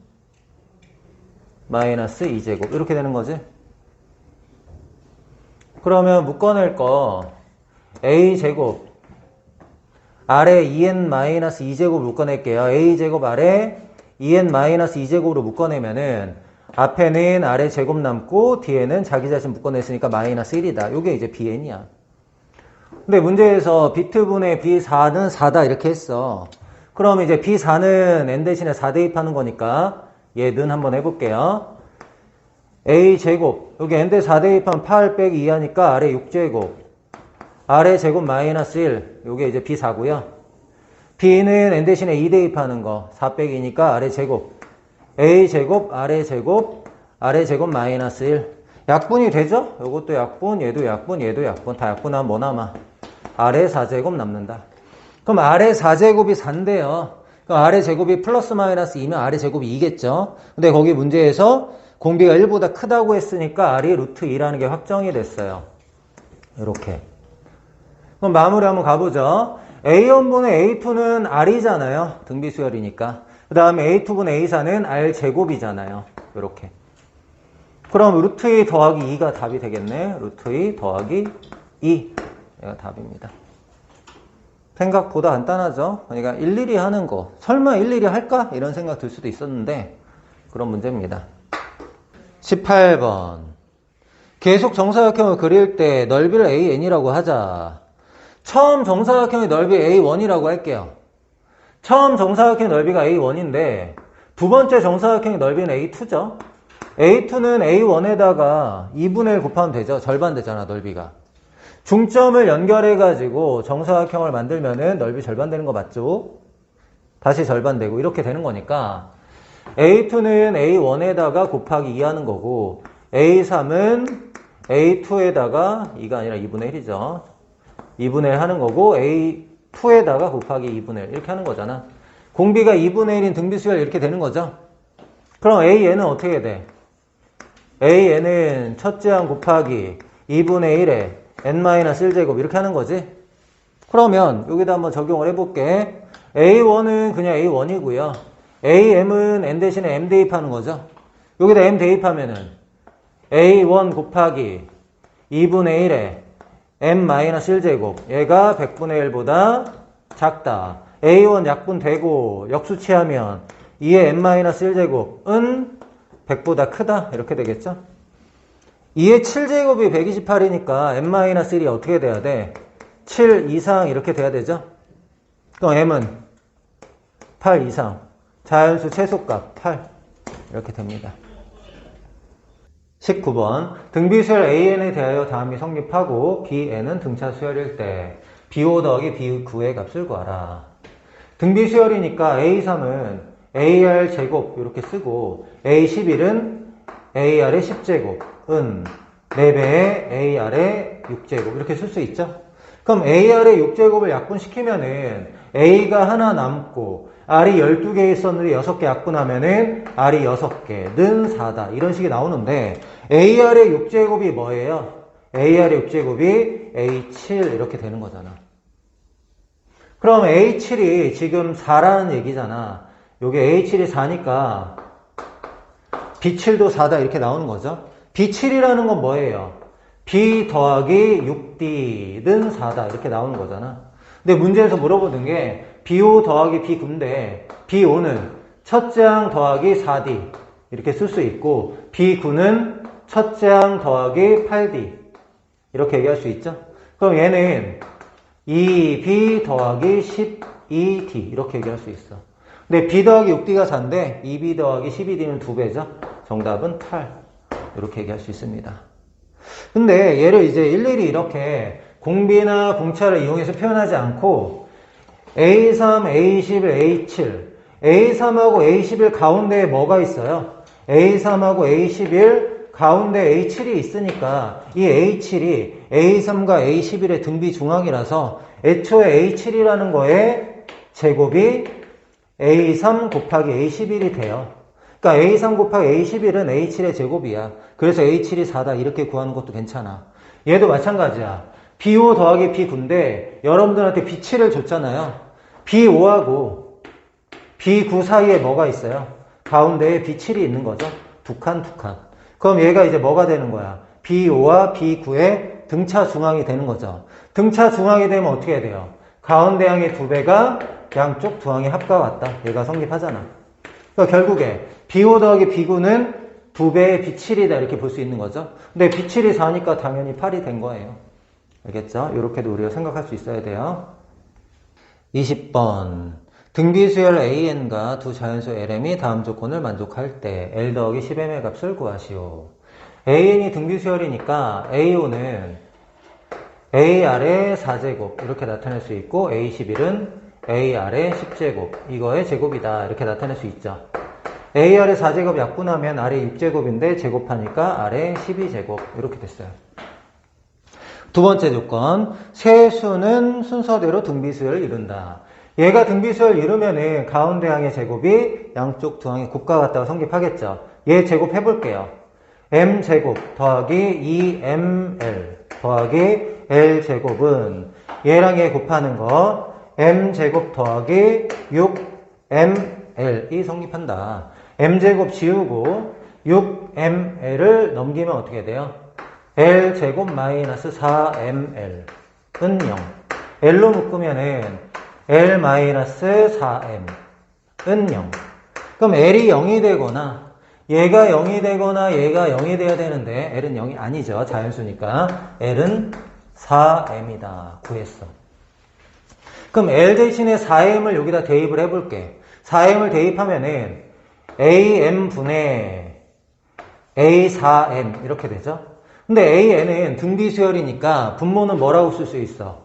마이너스 2제곱 이렇게 되는 거지. 그러면 묶어낼 거 A제곱 아래 2N 마이너스 2제곱 묶어낼게요. A제곱 아래 2N 마이너스 2제곱으로 묶어내면은 앞에는 아래 제곱 남고 뒤에는 자기 자신 묶어냈으니까 마이너스 1이다. 요게 이제 BN이야. 근데 문제에서 비트분의 B4는 4다 이렇게 했어. 그럼 이제 B4는 N 대신에 4 대입하는 거니까 얘는 한번 해볼게요. A제곱 여기 N 대 4 대입하면 8 빼기 2 하니까 아래 6제곱 아래 제곱 마이너스 1 요게 이제 B4고요. B는 N 대신에 2 대입하는 거 4 빼기 2니까 아래 제곱 A제곱 아래 제곱 아래 제곱 마이너스 1 약분이 되죠? 요것도 약분 얘도 약분 얘도 약분 다 약분하면 뭐 남아? 아래 4제곱 남는다. 그럼 아래 4제곱이 4인데요. 그럼 아래 제곱이 플러스 마이너스 2면 아래 제곱이 2겠죠? 근데 거기 문제에서 공비가 1보다 크다고 했으니까 R이 루트 2라는 게 확정이 됐어요. 이렇게. 그럼 마무리 한번 가보죠. A1분의 A2는 R이잖아요. 등비수열이니까. 그 다음에 A2분의 A4는 R제곱이잖아요. 이렇게. 그럼 루트 2 더하기 2가 답이 되겠네. 루트 2 더하기 2. 얘가 답입니다. 생각보다 간단하죠. 그러니까 일일이 하는 거. 설마 일일이 할까? 이런 생각 들 수도 있었는데 그런 문제입니다. 18번 계속 정사각형을 그릴 때 넓이를 AN이라고 하자. 처음 정사각형의 넓이 A1이라고 할게요. 처음 정사각형의 넓이가 A1인데 두 번째 정사각형의 넓이는 A2죠. A2는 A1에다가 2분의 1 곱하면 되죠. 절반 되잖아 넓이가. 중점을 연결해가지고 정사각형을 만들면은 넓이 절반 되는 거 맞죠? 다시 절반 되고 이렇게 되는 거니까 A2는 A1에다가 곱하기 2 하는 거고 A3은 A2에다가 2가 아니라 2분의 1이죠. 2분의 1 하는 거고 A2에다가 곱하기 2분의 1 이렇게 하는 거잖아. 공비가 2분의 1인 등비수열 이렇게 되는 거죠. 그럼 AN은 어떻게 돼? AN은 첫째 항 곱하기 2분의 1에 n-1제곱 이렇게 하는 거지. 그러면 여기다 한번 적용을 해볼게. A1은 그냥 A1이고요. AM은 N 대신에 M 대입하는 거죠. 여기다 M 대입하면은 A1 곱하기 2분의 1에 M-1제곱 얘가 100분의 1보다 작다. A1 약분되고 역수치하면 2의 M-1제곱은 100보다 크다. 이렇게 되겠죠. 2의 7제곱이 128이니까 M-1이 어떻게 돼야 돼? 7 이상 이렇게 돼야 되죠. 그럼 M은 8 이상. 자연수 최소값 8 이렇게 됩니다. 19번 등비수열 AN에 대하여 다음이 성립하고 BN은 등차 수열일 때 B5 더하기 B9의 값을 구하라. 등비수열이니까 A3은 AR 제곱 이렇게 쓰고 A11은 AR의 10제곱은 4배의 AR의 6제곱 이렇게 쓸 수 있죠. 그럼 AR의 6제곱을 약분시키면은 A가 하나 남고 R이 12개 있었는데 6개 약분하면은 R이 6개는 4다. 이런 식이 나오는데 AR의 6제곱이 뭐예요? AR의 6제곱이 A7 이렇게 되는 거잖아. 그럼 A7이 지금 4라는 얘기잖아. 요게 A7이 4니까 B7도 4다 이렇게 나오는 거죠. B7이라는 건 뭐예요? B 더하기 6D는 4다 이렇게 나오는 거잖아. 근데 문제에서 물어보는 게 B5 더하기 B9인데 B5는 첫째 항 더하기 4D 이렇게 쓸 수 있고 B9는 첫째 항 더하기 8D 이렇게 얘기할 수 있죠. 그럼 얘는 2B 더하기 12D 이렇게 얘기할 수 있어. 근데 b 더하기 6d가 4인데 2b 더하기 12d는 2배죠. 정답은 8. 이렇게 얘기할 수 있습니다. 근데 얘를 이제 일일이 이렇게 공비나 공차를 이용해서 표현하지 않고 A3, A11, A7 A3하고 A11 가운데에 뭐가 있어요? A3하고 A11 가운데 A7이 있으니까 이 A7이 A3과 A11의 등비 중항이라서 애초에 A7이라는 거에 제곱이 A3 곱하기 A11이 돼요. 그러니까 A3 곱하기 A11은 A7의 제곱이야. 그래서 A7이 4다 이렇게 구하는 것도 괜찮아. 얘도 마찬가지야. B5 더하기 B9인데 여러분들한테 B7을 줬잖아요. B5하고 B9 사이에 뭐가 있어요? 가운데에 B7이 있는 거죠. 두 칸. 그럼 얘가 이제 뭐가 되는 거야? B5와 B9의 등차 중항이 되는 거죠. 등차 중항이 되면 어떻게 해야 돼요? 가운데 항의 2배가 양쪽 두 항의 합과 같다. 얘가 성립하잖아. 그러니까 결국에 B5 더하기 B9는 2배의 B7이다 이렇게 볼 수 있는 거죠. 근데 B7이 4니까 당연히 8이 된 거예요. 알겠죠? 이렇게도 우리가 생각할 수 있어야 돼요. 20번 등비수열 AN과 두 자연수 LM이 다음 조건을 만족할 때 L 더하기 10M의 값을 구하시오. AN이 등비수열이니까 AO는 AR의 4제곱 이렇게 나타낼 수 있고 A11은 AR의 10제곱 이거의 제곱이다 이렇게 나타낼 수 있죠. AR의 4제곱 약분하면 R의 6제곱인데 제곱하니까 R의 12제곱 이렇게 됐어요. 두 번째 조건 세수는 순서대로 등비수열을 이룬다. 얘가 등비수열 이루면은 가운데 항의 제곱이 양쪽 두 항의 곱과 같다고 성립하겠죠. 얘 제곱 해볼게요. m제곱 더하기 2ml 더하기 l제곱은 얘랑 얘 곱하는 거 m제곱 더하기 6ml이 성립한다. m제곱 지우고 6ml을 넘기면 어떻게 돼요? l제곱 마이너스 4ml은 0. l로 묶으면은 L 마이너스 4m은 0. 그럼 L이 0이 되거나 얘가 0이 되거나 얘가 0이 돼야 되는데 L은 0이 아니죠. 자연수니까 L은 4m이다. 구했어. 그럼 L 대신에 4m을 여기다 대입을 해볼게. 4m을 대입하면은 AM분의 A4m 이렇게 되죠. 근데 AN은 등비수열이니까 분모는 뭐라고 쓸 수 있어?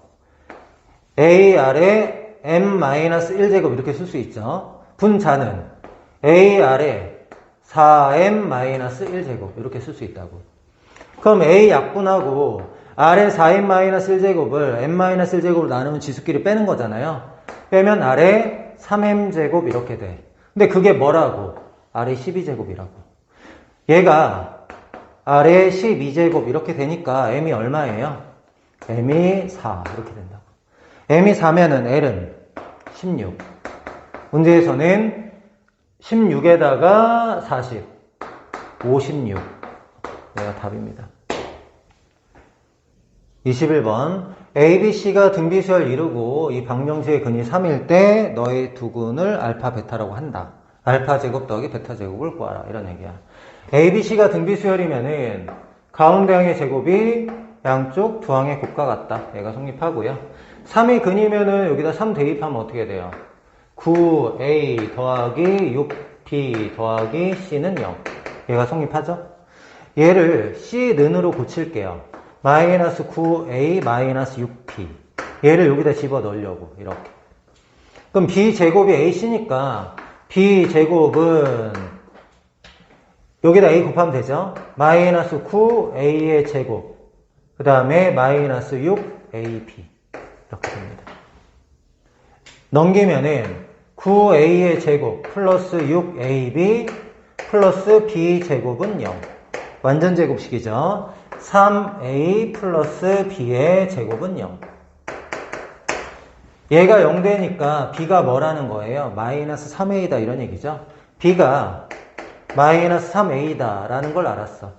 AR의 m-1제곱 이렇게 쓸 수 있죠. 분자는 AR의 4m-1제곱 이렇게 쓸 수 있다고. 그럼 A 약분하고 R의 4m-1제곱을 m-1제곱으로 나누면 지수끼리 빼는 거잖아요. 빼면 R의 3m제곱 이렇게 돼. 근데 그게 뭐라고? R의 12제곱이라고. 얘가 R의 12제곱 이렇게 되니까 M이 얼마예요? M이 4 이렇게 된다고. M이 4면은 L은 16. 문제에서는 16에다가 40, 56. 얘가 답입니다. 21번 ABC가 등비수열 이루고 이 방정식의 근이 3일 때 너의 두근을 알파 베타라고 한다. 알파 제곱 더하기 베타 제곱을 구하라. 이런 얘기야. ABC가 등비수열이면은 가운데 항의 제곱이 양쪽 두 항의 곱과 같다. 얘가 성립하고요. 3이 근이면은 여기다 3 대입하면 어떻게 돼요? 9a 더하기 6b 더하기 c는 0. 얘가 성립하죠? 얘를 c는으로 고칠게요. 마이너스 9a 마이너스 6b. 얘를 여기다 집어 넣으려고 이렇게. 그럼 b제곱이 ac니까 b제곱은 여기다 a 곱하면 되죠? 마이너스 9a의 제곱 그 다음에 마이너스 6ab 이렇게 됩니다. 넘기면은 9a의 제곱 플러스 6ab 플러스 b제곱은 0. 완전 제곱식이죠. 3a 플러스 b의 제곱은 0. 얘가 0 되니까 b가 뭐라는 거예요? 마이너스 3a다 이런 얘기죠. b가 마이너스 3a다 라는 걸 알았어.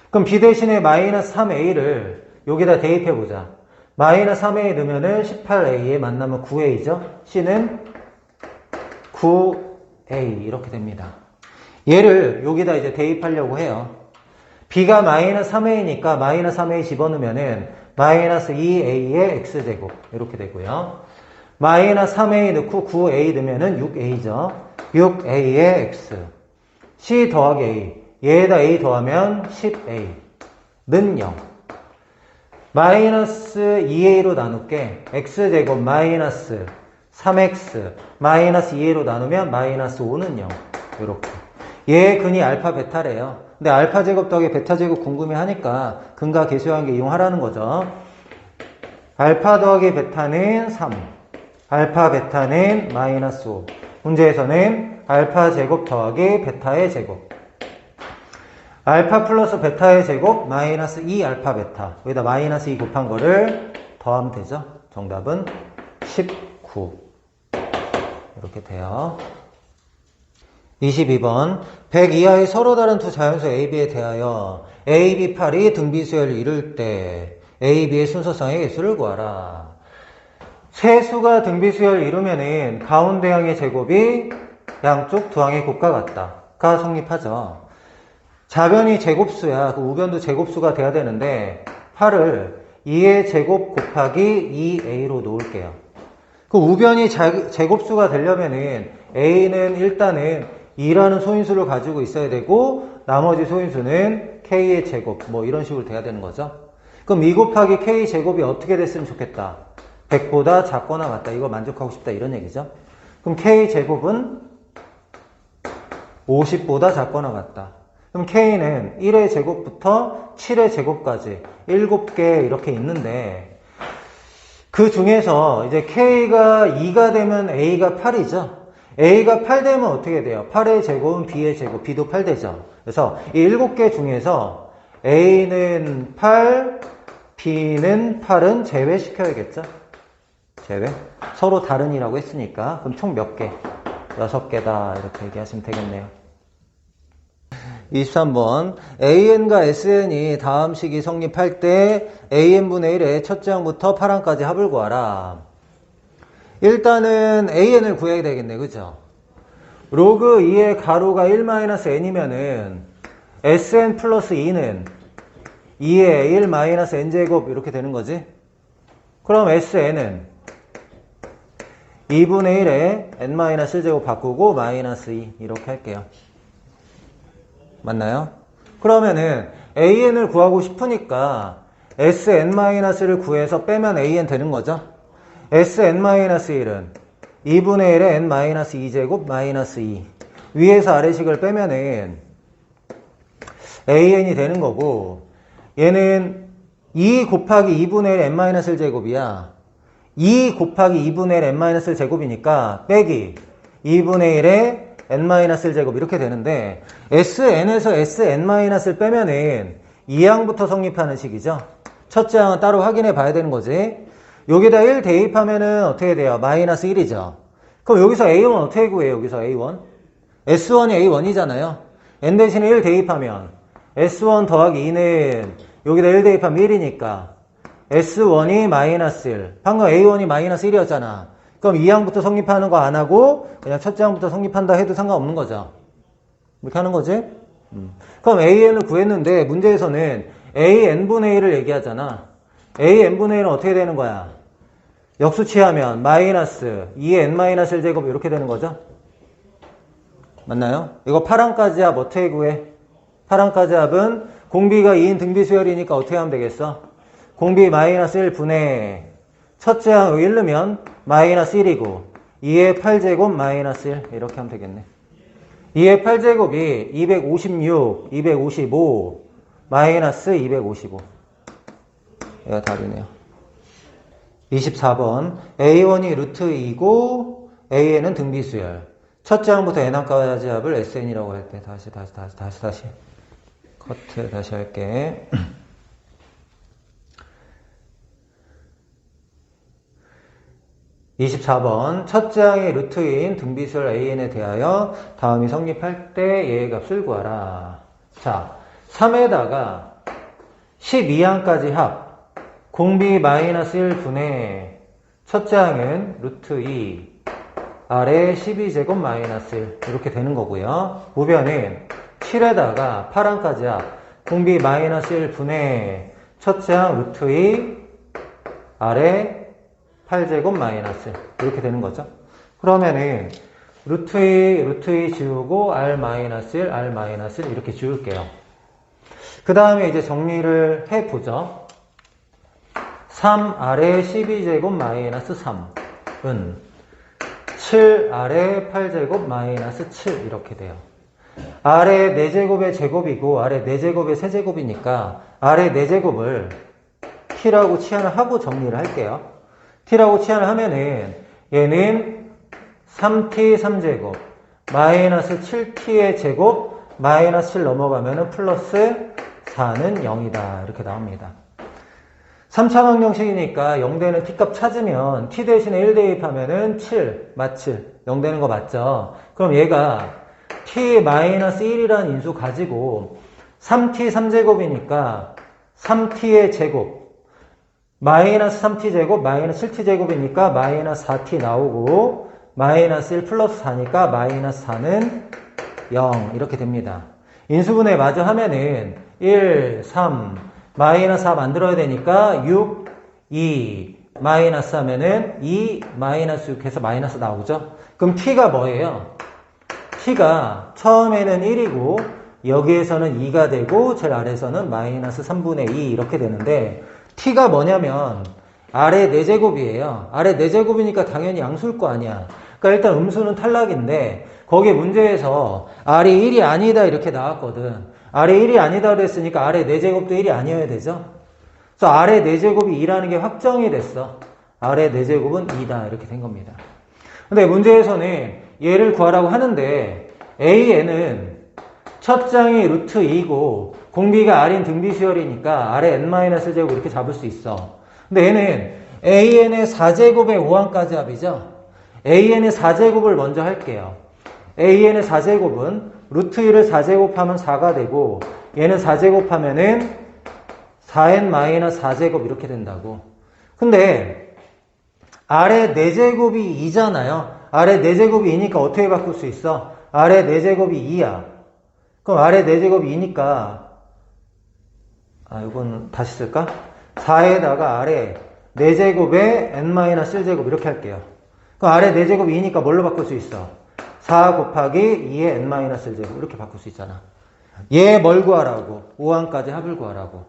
그럼 b 대신에 마이너스 3a를 여기다 대입해보자. 마이너스 3a 넣으면은 18a에 만나면 9a죠. c는 9a 이렇게 됩니다. 얘를 여기다 이제 대입하려고 해요. b가 마이너스 3a니까 마이너스 3a 집어넣으면은 마이너스 2a의 x제곱 이렇게 되고요. 마이너스 3a 넣고 9a 넣으면은 6a죠. 6a의 x. c 더하기 a. 얘에다 a 더하면 10a는 0. 마이너스 2a로 나눌게. x제곱 마이너스 3x 마이너스 2a로 나누면 마이너스 5는 0. 이렇게. 얘의 근이 알파 베타래요. 근데 알파 제곱 더하기 베타 제곱 궁금해 하니까 근과 계수관계 이용하라는 거죠. 알파 더하기 베타는 3. 알파 베타는 마이너스 5. 문제에서는 알파 제곱 더하기 베타의 제곱. 알파 플러스 베타의 제곱 마이너스 2 알파 베타. 여기다 마이너스 2 곱한 거를 더하면 되죠. 정답은 19. 이렇게 돼요. 22번 100 이하의 서로 다른 두 자연수 AB에 대하여 AB 팔이 등비수열을 이룰 때 AB의 순서상의 개수를 구하라. 세 수가 등비수열을 이루면은 가운데 항의 제곱이 양쪽 두 항의 곱과 같다가 성립하죠. 자변이 제곱수야. 그 우변도 제곱수가 돼야 되는데 8을 2의 제곱 곱하기 2a로 놓을게요. 그 우변이 제곱수가 되려면은 a는 일단은 2라는 소인수를 가지고 있어야 되고 나머지 소인수는 k의 제곱 뭐 이런 식으로 돼야 되는 거죠. 그럼 2 곱하기 k 제곱이 어떻게 됐으면 좋겠다. 100보다 작거나 같다. 이거 만족하고 싶다. 이런 얘기죠. 그럼 k 제곱은 50보다 작거나 같다. 그럼 k는 1의 제곱부터 7의 제곱까지 7개 이렇게 있는데 그 중에서 이제 k가 2가 되면 a가 8이죠. a가 8 되면 어떻게 돼요? 8의 제곱은 b의 제곱, b도 8 되죠. 그래서 이 7개 중에서 a는 8, b는 8은 제외시켜야겠죠. 제외. 서로 다른이라고 했으니까. 그럼 총 몇 개? 6개다. 이렇게 얘기하시면 되겠네요. 23번 AN과 SN이 다음 식이 성립할 때 AN분의 1의 첫째 항부터 8항까지 합을 구하라. 일단은 AN을 구해야 되겠네. 그죠? 로그 2의 가로가 1-n이면은 SN 플러스 2는 2의 1-n제곱 이렇게 되는 거지. 그럼 SN은 2분의 1에 n-1제곱 바꾸고 마이너스 2 이렇게 할게요. 맞나요? 그러면은 AN을 구하고 싶으니까 SN-를 구해서 빼면 AN 되는 거죠. SN-1은 2분의 1에 n-2제곱 마이너스 2 위에서 아래식을 빼면은 AN이 되는 거고 얘는 2 곱하기 2분의 1 n-1제곱이야. 2 곱하기 2분의 1 n-1제곱이니까 빼기 2분의 1에 n-1제곱 이렇게 되는데 SN에서 SN-을 빼면은 2항부터 성립하는 식이죠. 첫째 항은 따로 확인해 봐야 되는 거지. 여기다 1 대입하면은 어떻게 돼요? 마이너스 1이죠. 그럼 여기서 A1 어떻게 구해요? 여기서 A1? S1이 A1이잖아요. N 대신에 1 대입하면 S1 더하기 2는 여기다 1 대입하면 1이니까 S1이 마이너스 1. 방금 A1이 마이너스 1이었잖아. 그럼 2항부터 성립하는 거 안 하고 그냥 첫째 항부터 성립한다 해도 상관없는 거죠. 이렇게 하는 거지? 그럼 AN을 구했는데 문제에서는 AN분의 1을 얘기하잖아. AN분의 1은 어떻게 되는 거야? 역수 취하면 마이너스 2의 n-1제곱 이렇게 되는 거죠? 맞나요? 이거 8항까지 합 어떻게 구해? 8항까지 합은 공비가 2인 등비수열이니까 어떻게 하면 되겠어? 공비 마이너스 1분의 첫째 항 1 넣으면 마이너스 1이고 2의 8제곱 마이너스 1 이렇게 하면 되겠네. 2의 8제곱이 256, 255 마이너스 255 얘가 답이네요. 24번 A1이 루트 2고 AN은 등비수열. 첫째 항부터 n항까지 합을 SN이라고 할 때 다시 커트 다시 할게. 24번 첫째 항의 루트인 등비수열 AN에 대하여 다음이 성립할 때 얘의 값을 구하라. 자, 3에다가 12항까지 합 공비 마이너스 1분의 첫째 항은 루트 2 아래 12제곱 마이너스 1 이렇게 되는 거고요. 우변은 7에다가 8항까지 합 공비 마이너스 1분의 첫째 항 루트 2 아래 8제곱 마이너스 이렇게 되는 거죠. 그러면은 루트 2 지우고 r 마이너스 1, r 마이너스 1 이렇게 지울게요. 그 다음에 이제 정리를 해보죠. 3r의 12제곱 마이너스 3은 7r의 8제곱 마이너스 7 이렇게 돼요. r의 4제곱의 제곱이고 r의 4제곱의 세제곱이니까 r의 4제곱을 t라고 치환을 하고 정리를 할게요. t라고 치환을 하면은 얘는 3t 3제곱 마이너스 7t의 제곱 마이너스 7 넘어가면은 플러스 4는 0이다 이렇게 나옵니다. 3차 방정식이니까 0 되는 t값 찾으면 t 대신에 1 대입하면은 7 0 되는 거 맞죠? 그럼 얘가 t-1이라는 인수 가지고 3t 3제곱이니까 3t의 제곱 마이너스 3t 제곱 마이너스 7t 제곱이니까 마이너스 4t 나오고 마이너스 1 플러스 4니까 마이너스 4는 0 이렇게 됩니다. 인수분해 마저 하면은 1, 3 마이너스 4 만들어야 되니까 6, 2 마이너스 하면은 2 마이너스 6 해서 마이너스 나오죠. 그럼 t가 뭐예요? t가 처음에는 1이고 여기에서는 2가 되고 제일 아래에서는 마이너스 3분의 2 이렇게 되는데 t가 뭐냐면 아래 4제곱이에요. 아래 4제곱이니까 당연히 양수일 거 아니야. 그러니까 일단 음수는 탈락인데 거기에 문제에서 r이 1이 아니다 이렇게 나왔거든. r이 1이 아니다 그랬으니까 아래 4제곱도 1이 아니어야 되죠. 그래서 아래 4제곱이 2라는 게 확정이 됐어. 아래 4제곱은 2다 이렇게 된 겁니다. 근데 문제에서는 얘를 구하라고 하는데 AN은 첫 장이 루트 2고 공비가 R인 등비수열이니까 아래 n-제곱 이렇게 잡을 수 있어. 근데 얘는 AN의 4제곱의 5항까지 합이죠. AN의 4제곱을 먼저 할게요. AN의 4제곱은 루트 2를 4제곱하면 4가 되고 얘는 4제곱하면은 4n-4제곱 이렇게 된다고. 근데 아래 4제곱이 2잖아요. 아래 4제곱이 2니까 어떻게 바꿀 수 있어? 아래 4제곱이 2야. 그럼 아래 4제곱이 2니까 이건 다시 쓸까? 4에다가 아래 4제곱에 n-1제곱 이렇게 할게요. 그럼 아래 4제곱이 2니까 뭘로 바꿀 수 있어? 4 곱하기 2의 n-1제곱 이렇게 바꿀 수 있잖아. 얘 뭘 구하라고? 5항까지 합을 구하라고.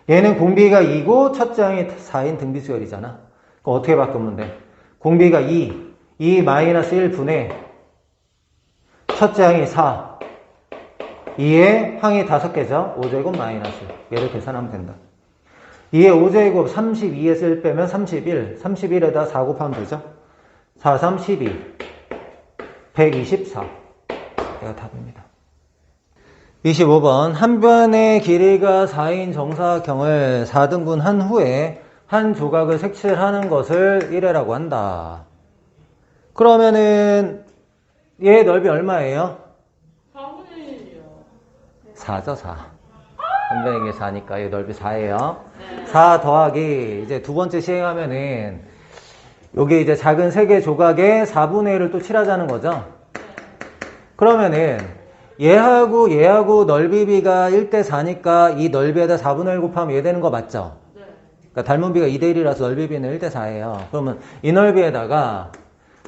얘는 공비가 2고 첫 장이 4인 등비수열이잖아. 그럼 어떻게 바꾸면 돼? 공비가 2 1분의 첫 장이 4 2의 항이 5개죠. 5제곱 마이너스 얘를 계산하면 된다. 2의 5제곱 32에서 1 빼면 31 31에다 4 곱하면 되죠. 4, 3, 12 124 얘가 답입니다. 25번 한 변의 길이가 4인 정사각형을 4등분 한 후에 한 조각을 색칠을 하는 것을 1회라고 한다. 그러면은 얘 넓이 얼마예요? 4분의 1이요. 4죠, 4. 한 변의 게 4니까 얘 넓이 4예요. 4 더하기 이제 두 번째 시행하면은 여기 이제 작은 3개 조각에 4분의 1을 또 칠하자는 거죠. 그러면은 얘하고 넓이비가 1대 4니까 이 넓이에다 4분의 1 곱하면 얘 되는 거 맞죠? 그러니까 닮은 비가 2대 1이라서 넓이비는 1대 4예요. 그러면 이 넓이에다가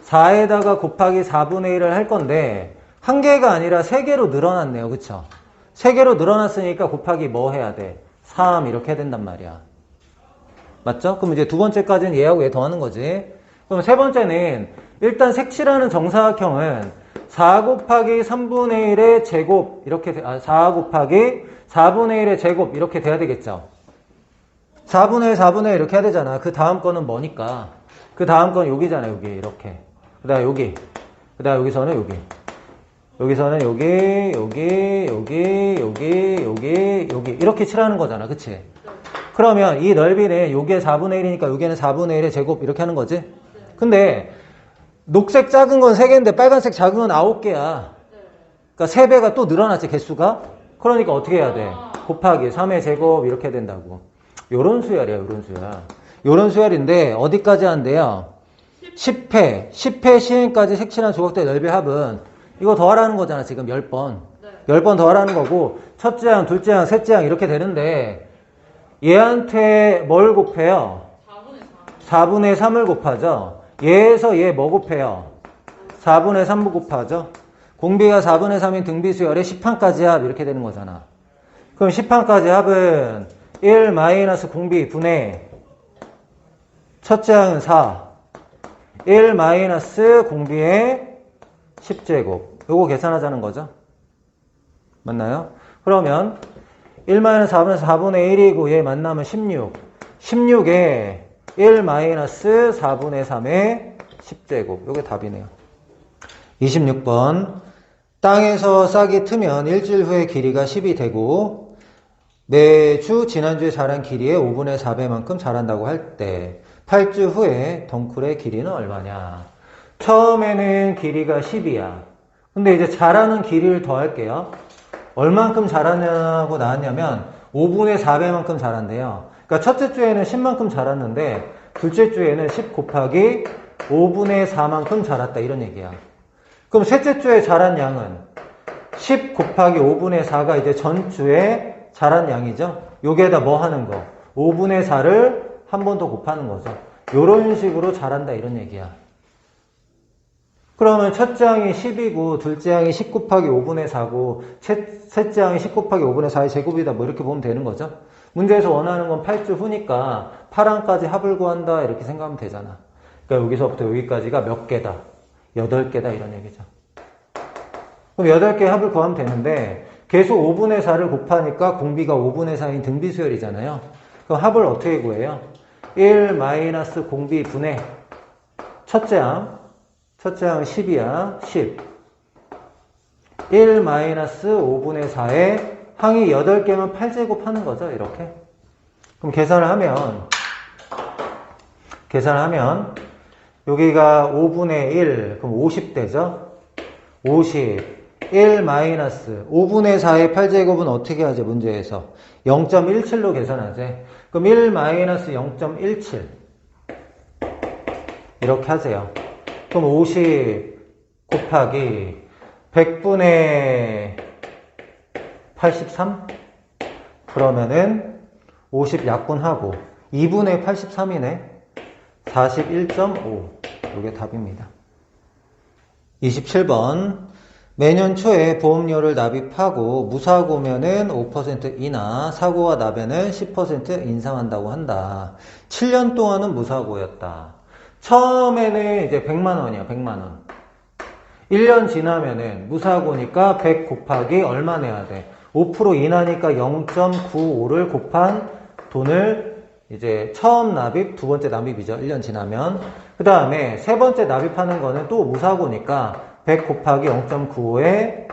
4에다가 곱하기 4분의 1을 할 건데 한 개가 아니라 3개로 늘어났네요. 그쵸? 3개로 늘어났으니까 곱하기 뭐 해야 돼? 3 이렇게 해야 된단 말이야. 맞죠? 그럼 이제 두 번째까지는 얘하고 얘 더하는 거지. 그럼 세 번째는 일단 색칠하는 정사각형은 4 곱하기 3분의 1의 제곱 이렇게 4 곱하기 4분의 1의 제곱 이렇게 돼야 되겠죠. 4분의 1 4분의 1 이렇게 해야 되잖아. 그 다음 거는 뭐니까? 그 다음 건 여기잖아. 여기 이렇게. 그 다음 여기. 그 다음 여기서는 여기. 여기서는 여기 이렇게 칠하는 거잖아. 그치? 그러면 이 넓이는 여기에 4분의 1이니까 여기에는 4분의 1의 제곱 이렇게 하는 거지? 근데 녹색 작은 건 3개인데 빨간색 작은 건 9개야. 그러니까 3배가 또 늘어났지, 개수가. 그러니까 어떻게 해야 돼? 곱하기 3의 제곱 이렇게 된다고. 요런 수열이야, 요런 수열. 요런 수열인데 어디까지 한대요? 10회 시행까지 색칠한 조각들의 넓이 합은 이거 더하라는 거잖아, 지금 10번. 10번 더하라는 거고 첫째 항, 둘째 항, 셋째 항 이렇게 되는데 얘한테 뭘 곱해요? 4분의 3을 곱하죠. 얘에서 얘 뭐 곱해요? 4분의 3을 곱하죠. 공비가 4분의 3인 등비수열의 10항까지 합 이렇게 되는 거잖아. 그럼 10항까지 합은 1 마이너스 공비 분의 첫째 항은 4 1 마이너스 공비의 10제곱 요거 계산하자는 거죠. 맞나요? 그러면 1 마이너스 4분의 4분의 1이고 얘 만나면 16 16에 1 마이너스 4분의 3의 10제곱 요게 답이네요. 26번 땅에서 싹이 트면 일주일 후에 길이가 10이 되고 매주 지난주에 자란 길이의 5분의 4배만큼 자란다고 할 때 8주 후에 덩쿨의 길이는 얼마냐. 처음에는 길이가 10이야. 근데 이제 자라는 길이를 더할게요. 얼만큼 자라냐고 나왔냐면 5분의 4배만큼 자란대요. 그러니까 첫째 주에는 10만큼 자랐는데 둘째 주에는 10 곱하기 5분의 4만큼 자랐다 이런 얘기야. 그럼 셋째 주에 자란 양은 10 곱하기 5분의 4가 이제 전주에 자란 양이죠. 여기에다 뭐 하는 거? 5분의 4를 한 번 더 곱하는 거죠. 요런 식으로 자란다 이런 얘기야. 그러면 첫째 항이 10이고 둘째 항이 10 곱하기 5분의 4고 셋째 항이 10 곱하기 5분의 4의 제곱이다 뭐 이렇게 보면 되는 거죠. 문제에서 원하는 건 8주 후니까 8항까지 합을 구한다 이렇게 생각하면 되잖아. 그러니까 여기서부터 여기까지가 몇 개다? 8개다 이런 얘기죠. 그럼 8개 합을 구하면 되는데 계속 5분의 4를 곱하니까 공비가 5분의 4인 등비수열이잖아요. 그럼 합을 어떻게 구해요? 1 마이너스 공비 분의 첫째 항 10이야. 10 1 마이너스 5분의 4에 항이 8개면 8제곱 하는 거죠. 이렇게. 그럼 계산을 하면 여기가 5분의 1 그럼 50되죠. 50 1 마이너스 5분의 4의 8제곱은 어떻게 하죠? 문제에서 0.17로 계산하지. 그럼 1 마이너스 0.17 이렇게 하세요. 그럼 50 곱하기 100분의 83 그러면은 50 약분하고 2분의 83이네 41.5 이게 답입니다. 27번 매년 초에 보험료를 납입하고 무사고면은 5% 인하, 사고와 납에는 10% 인상한다고 한다. 7년 동안은 무사고였다. 처음에는 이제 100만 원이야, 100만 원. 1년 지나면은 무사고니까 100 곱하기 얼마 내야 돼? 5% 인하니까 0.95를 곱한 돈을 이제 처음 납입, 두 번째 납입이죠. 1년 지나면. 그 다음에 세 번째 납입하는 거는 또 무사고니까 100 곱하기 0.95의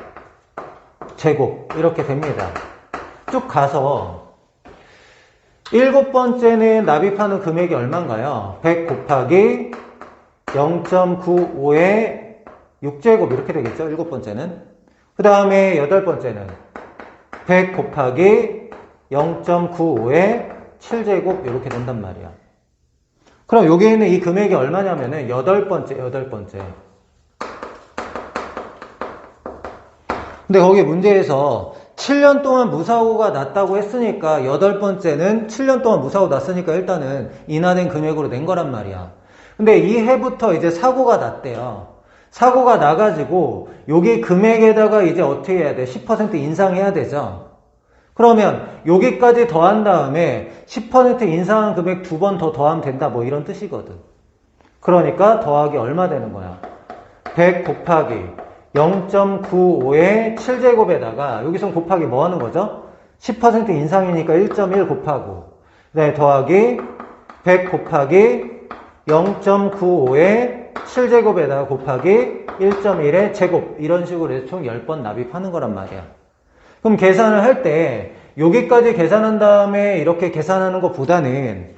제곱 이렇게 됩니다. 쭉 가서 일곱 번째는 납입하는 금액이 얼마인가요? 100 곱하기 0.95의 6제곱 이렇게 되겠죠. 일곱 번째는. 그 다음에 여덟 번째는 100 곱하기 0.95의 7제곱 이렇게 된단 말이야. 그럼 여기에는 이 금액이 얼마냐면은 여덟 번째. 근데 거기 문제에서 7년 동안 무사고가 났다고 했으니까 여덟 번째는 7년 동안 무사고 났으니까 일단은 인하된 금액으로 낸 거란 말이야. 근데 이 해부터 이제 사고가 났대요. 사고가 나가지고 여기 금액에다가 이제 어떻게 해야 돼? 10% 인상해야 되죠. 그러면 여기까지 더한 다음에 10% 인상한 금액 두 번 더 더하면 된다 뭐 이런 뜻이거든. 그러니까 더하기 얼마 되는 거야? 100 곱하기 0.95의 7제곱에다가 여기서 곱하기 뭐 하는 거죠? 10% 인상이니까 1.1 곱하고 네, 더하기 100 곱하기 0.95의 7제곱에다가 곱하기 1.1의 제곱 이런 식으로 해서 총 10번 납입하는 거란 말이야. 그럼 계산을 할 때 여기까지 계산한 다음에 이렇게 계산하는 것보다는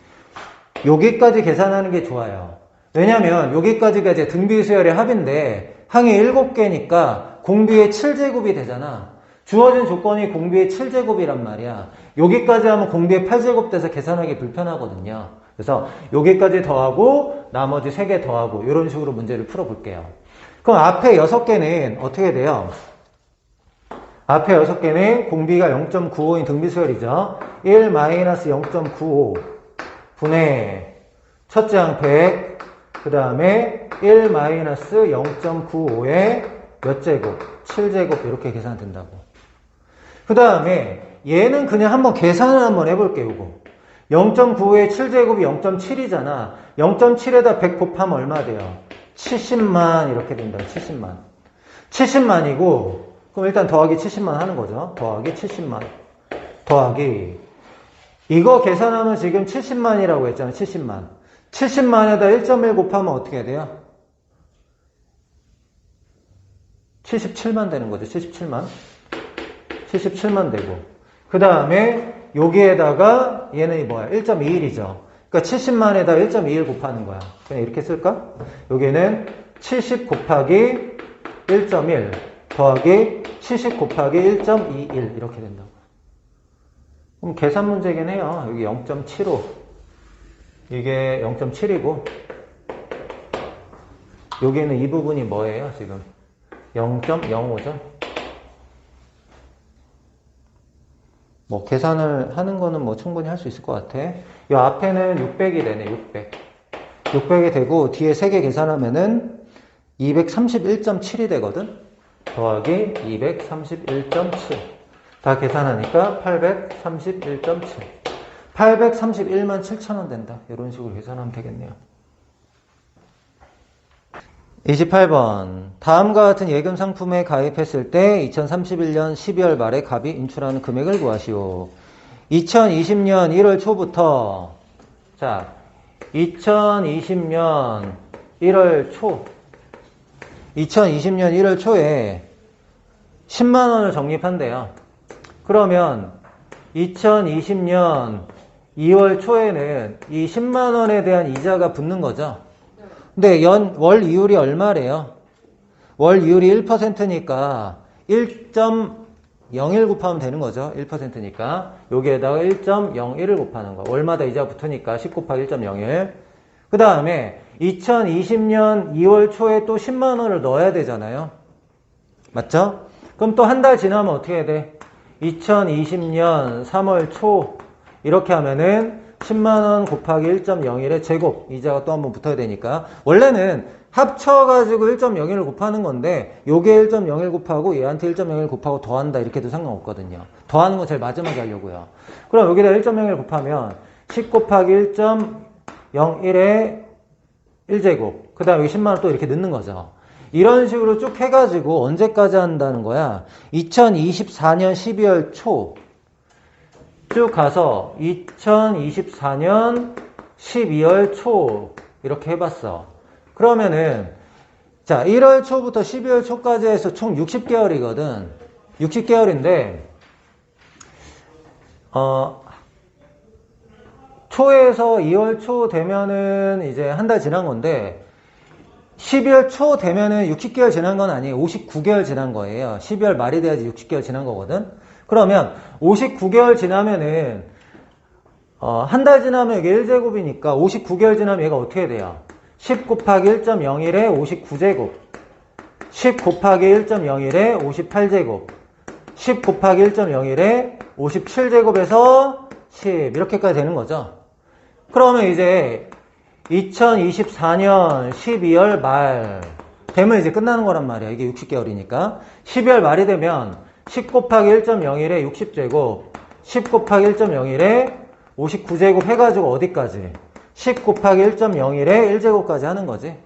여기까지 계산하는 게 좋아요. 왜냐면 여기까지가 이제 등비수열의 합인데 항이 7개니까 공비의 7제곱이 되잖아. 주어진 조건이 공비의 7제곱이란 말이야. 여기까지 하면 공비의 8제곱 돼서 계산하기 불편하거든요. 그래서 여기까지 더하고 나머지 3개 더하고 이런 식으로 문제를 풀어볼게요. 그럼 앞에 6개는 어떻게 돼요? 앞에 6개는 공비가 0.95인 등비수열이죠. 1 마이너스 0.95 분의 첫째 항 100, 그 다음에 1 마이너스 0.95의 몇 제곱? 7제곱 이렇게 계산된다고. 그 다음에 얘는 그냥 한번 계산을 한번 해볼게요. 이거 0.95의 7제곱이 0.7이잖아. 0.7에다 100 곱하면 얼마 돼요? 70만 이렇게 된다. 70만. 70만이고 그럼 일단 더하기 70만 하는 거죠. 더하기 70만. 더하기 이거 계산하면 지금 70만이라고 했잖아요. 70만. 70만에다 1.1 곱하면 어떻게 돼요? 77만 되는 거죠. 77만. 77만 되고. 그 다음에 여기에다가 얘는 뭐야? 1.21이죠. 그러니까 70만에다 1.21 곱하는 거야. 그냥 이렇게 쓸까? 여기는 70 곱하기 1.1 더하기 70 곱하기 1.21 이렇게 된다고. 그럼 계산 문제긴 해요. 여기 0.75 이게 0.7이고 여기는 이 부분이 뭐예요? 지금 0.05죠. 뭐 계산을 하는 거는 뭐 충분히 할 수 있을 것 같아. 이 앞에는 600이 되네. 600이 되고 뒤에 3개 계산하면은 231.7이 되거든. 더하기 231.7 다 계산하니까 831.7 831만 7천원 된다. 이런 식으로 계산하면 되겠네요. 28번 다음과 같은 예금 상품에 가입했을 때 2031년 12월 말에 갑이 인출하는 금액을 구하시오. 2020년 1월 초부터 자 2020년 1월 초에 10만원을 적립한대요. 그러면 2020년 2월 초에는 이 10만원에 대한 이자가 붙는 거죠. 근데 월 이율이 얼마래요? 월 이율이 1%니까 1.01 곱하면 되는 거죠. 1%니까 여기에다가 1.01을 곱하는 거. 월마다 이자 붙으니까 10 곱하기 1.01. 그 다음에 2020년 2월 초에 또 10만 원을 넣어야 되잖아요. 맞죠? 그럼 또 한 달 지나면 어떻게 해야 돼? 2020년 3월 초 이렇게 하면은 10만원 곱하기 1.01의 제곱 이자가 또 한번 붙어야 되니까 원래는 합쳐가지고 1.01을 곱하는 건데 요게 1.01 곱하고 얘한테 1.01 곱하고 더한다 이렇게 해도 상관없거든요. 더하는 건 제일 마지막에 하려고요. 그럼 여기다 1.01 곱하면 10 곱하기 1.01의 1제곱 그 다음에 여기 10만원 또 이렇게 넣는 거죠. 이런 식으로 쭉 해가지고 언제까지 한다는 거야? 2024년 12월 초 쭉 가서 2024년 12월 초 이렇게 해봤어. 그러면은 자 1월 초부터 12월 초까지 해서 총 60개월이거든. 60개월인데 초에서 2월 초 되면은 이제 한 달 지난 건데 12월 초 되면은 60개월 지난 건 아니에요. 59개월 지난 거예요. 12월 말이 돼야지 60개월 지난 거거든. 그러면 59개월 지나면은 한 달 지나면 이게 1제곱이니까 59개월 지나면 얘가 어떻게 돼요? 10 곱하기 1.01에 59제곱 10 곱하기 1.01에 58제곱 10 곱하기 1.01에 57제곱에서 10 이렇게까지 되는 거죠. 그러면 이제 2024년 12월 말 되면 이제 끝나는 거란 말이야. 이게 60개월이니까 12월 말이 되면 10 곱하기 1.01에 60제곱 10 곱하기 1.01에 59제곱 해가지고 어디까지? 10 곱하기 1.01에 1제곱까지 하는 거지.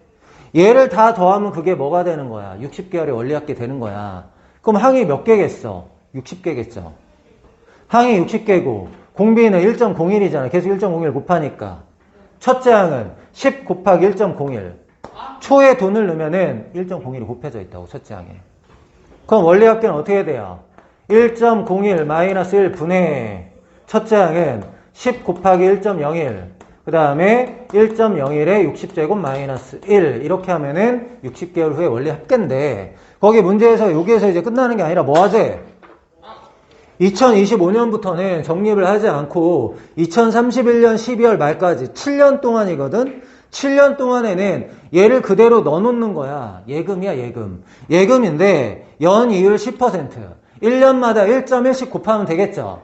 얘를 다 더하면 그게 뭐가 되는 거야? 60개월의 원리합계 되는 거야. 그럼 항이 몇 개겠어? 60개겠죠. 항이 60개고 공비는 1.01이잖아. 계속 1.01 곱하니까 첫째 항은 10 곱하기 1.01 초에 돈을 넣으면은 1.01이 곱해져 있다고 첫째 항에. 그럼 원리합계는 어떻게 돼요? 1.01 마이너스 1 분의 첫째 항은 10 곱하기 1.01 그 다음에 1.01에 60제곱 마이너스 1 이렇게 하면은 60개월 후에 원리합계인데 거기 문제에서 여기에서 이제 끝나는 게 아니라 뭐 하지? 2025년부터는 적립을 하지 않고 2031년 12월 말까지 7년 동안이거든? 7년 동안에는 얘를 그대로 넣어놓는 거야. 예금이야, 예금. 예금인데 연이율 10%. 1년마다 1.1씩 곱하면 되겠죠?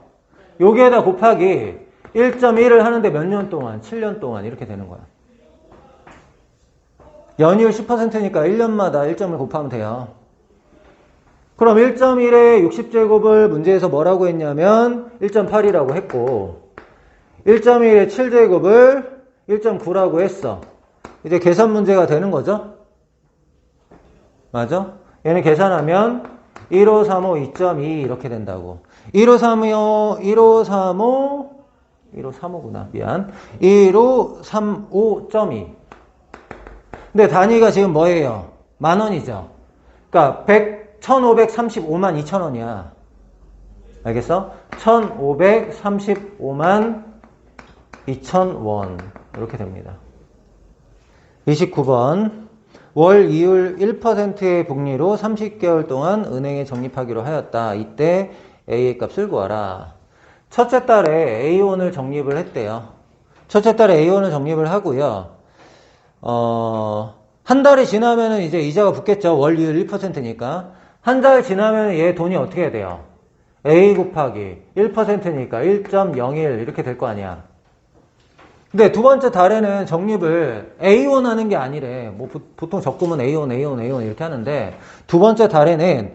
여기에다 곱하기 1.1을 하는데 몇 년 동안? 7년 동안 이렇게 되는 거야. 연이율 10%니까 1년마다 1점을 곱하면 돼요. 그럼 1.1의 60제곱을 문제에서 뭐라고 했냐면 1.8이라고 했고 1.1의 7제곱을 1.9라고 했어. 이제 계산 문제가 되는 거죠? 맞아? 얘는 계산하면 1535, 2.2 이렇게 된다고. 1535, 1535구나. 미안. 1535.2. 근데 단위가 지금 뭐예요? 만원이죠? 그러니까 1535만 2천원이야. 알겠어? 1535만 2천원. 이렇게 됩니다. 29번. 월 이율 1%의 복리로 30개월 동안 은행에 적립하기로 하였다. 이때 A의 값을 구하라. 첫째 달에 A1을 적립을 했대요. 첫째 달에 A1을 적립을 하고요. 한 달이 지나면은 이제 이자가 붙겠죠. 월 이율 1%니까. 한 달 지나면 얘 돈이 어떻게 돼요? A 곱하기 1%니까 1.01 이렇게 될 거 아니야. 근데 두 번째 달에는 적립을 A1 하는 게 아니래. 뭐 보통 적금은 A1 이렇게 하는데 두 번째 달에는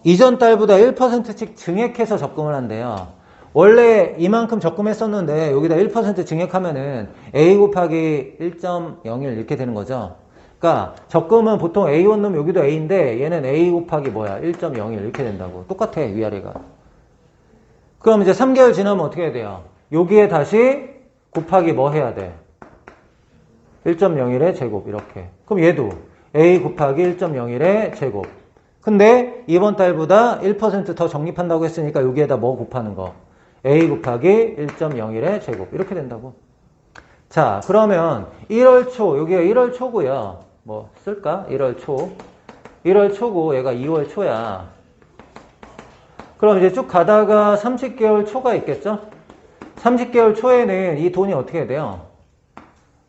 이전 달보다 1%씩 증액해서 적금을 한대요. 원래 이만큼 적금했었는데 여기다 1% 증액하면은 A 곱하기 1.01 이렇게 되는 거죠. 그러니까 적금은 보통 A1 넣으면 여기도 A인데 얘는 A 곱하기 뭐야? 1.01 이렇게 된다고. 똑같아 위아래가. 그럼 이제 3개월 지나면 어떻게 해야 돼요? 여기에 다시 곱하기 뭐 해야 돼? 1.01의 제곱 이렇게. 그럼 얘도 A 곱하기 1.01의 제곱. 근데 이번 달보다 1% 더 적립한다고 했으니까 여기에다 뭐 곱하는 거? A 곱하기 1.01의 제곱 이렇게 된다고. 자 그러면 1월 초 여기가 1월 초고요. 뭐 쓸까? 1월 초 1월 초고 얘가 2월 초야. 그럼 이제 쭉 가다가 30개월 초가 있겠죠? 30개월 초에는 이 돈이 어떻게 돼요?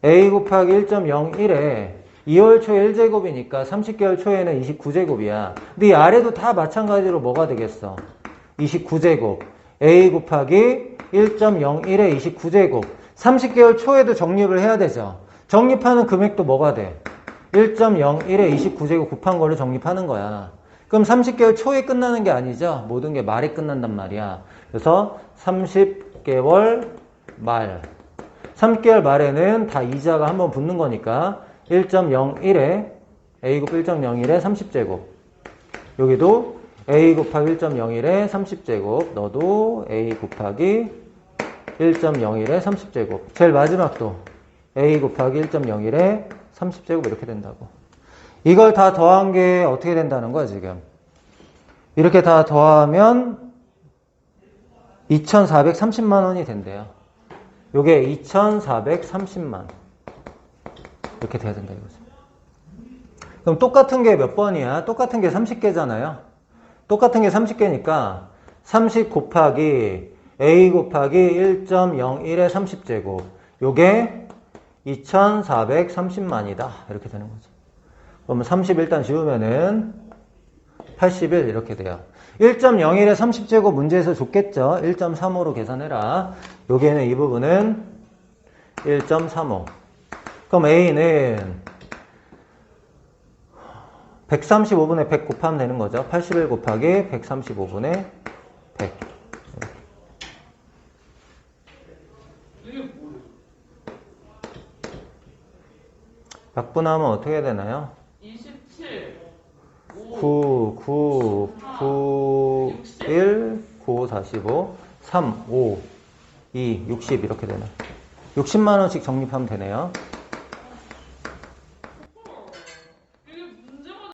A 곱하기 1.01에 2월 초에 1제곱이니까 30개월 초에는 29제곱이야. 근데 이 아래도 다 마찬가지로 뭐가 되겠어? 29제곱. A 곱하기 1.01에 29제곱. 30개월 초에도 적립을 해야 되죠. 적립하는 금액도 뭐가 돼? 1.01에 29제곱 곱한 거를 적립하는 거야. 그럼 30개월 초에 끝나는 게 아니죠. 모든 게 말에 끝난단 말이야. 그래서 30개월 말. 3개월 말에는 다 이자가 한번 붙는 거니까 1.01에 A 곱 1.01에 30제곱. 여기도 A 곱하기 1.01에 30제곱. 너도 A 곱하기 1.01에 30제곱. 제일 마지막도 A 곱하기 1.01에 30제곱 이렇게 된다고. 이걸 다 더한 게 어떻게 된다는 거야 지금. 이렇게 다 더하면 2,430만 원이 된대요. 요게 2,430만 이렇게 돼야 된다 이거죠. 그럼 똑같은 게 몇 번이야? 똑같은 게 30개잖아요. 똑같은 게 30개니까 30 곱하기 A 곱하기 1.01의 30제곱. 요게 2,430만이다. 이렇게 되는 거죠. 그러면 30 일단 지우면은 81 이렇게 돼요. 1.01의 30제곱 문제에서 줬겠죠. 1.35로 계산해라. 여기에는 이 부분은 1.35. 그럼 A는 135분의 100 곱하면 되는 거죠. 81 곱하기 135분의 100. 약분하면 어떻게 되나요? 27, 9, 9, 9, 1, 9, 45, 3, 5, 2, 60 이렇게 되네. 60만 원씩 적립하면 되네요.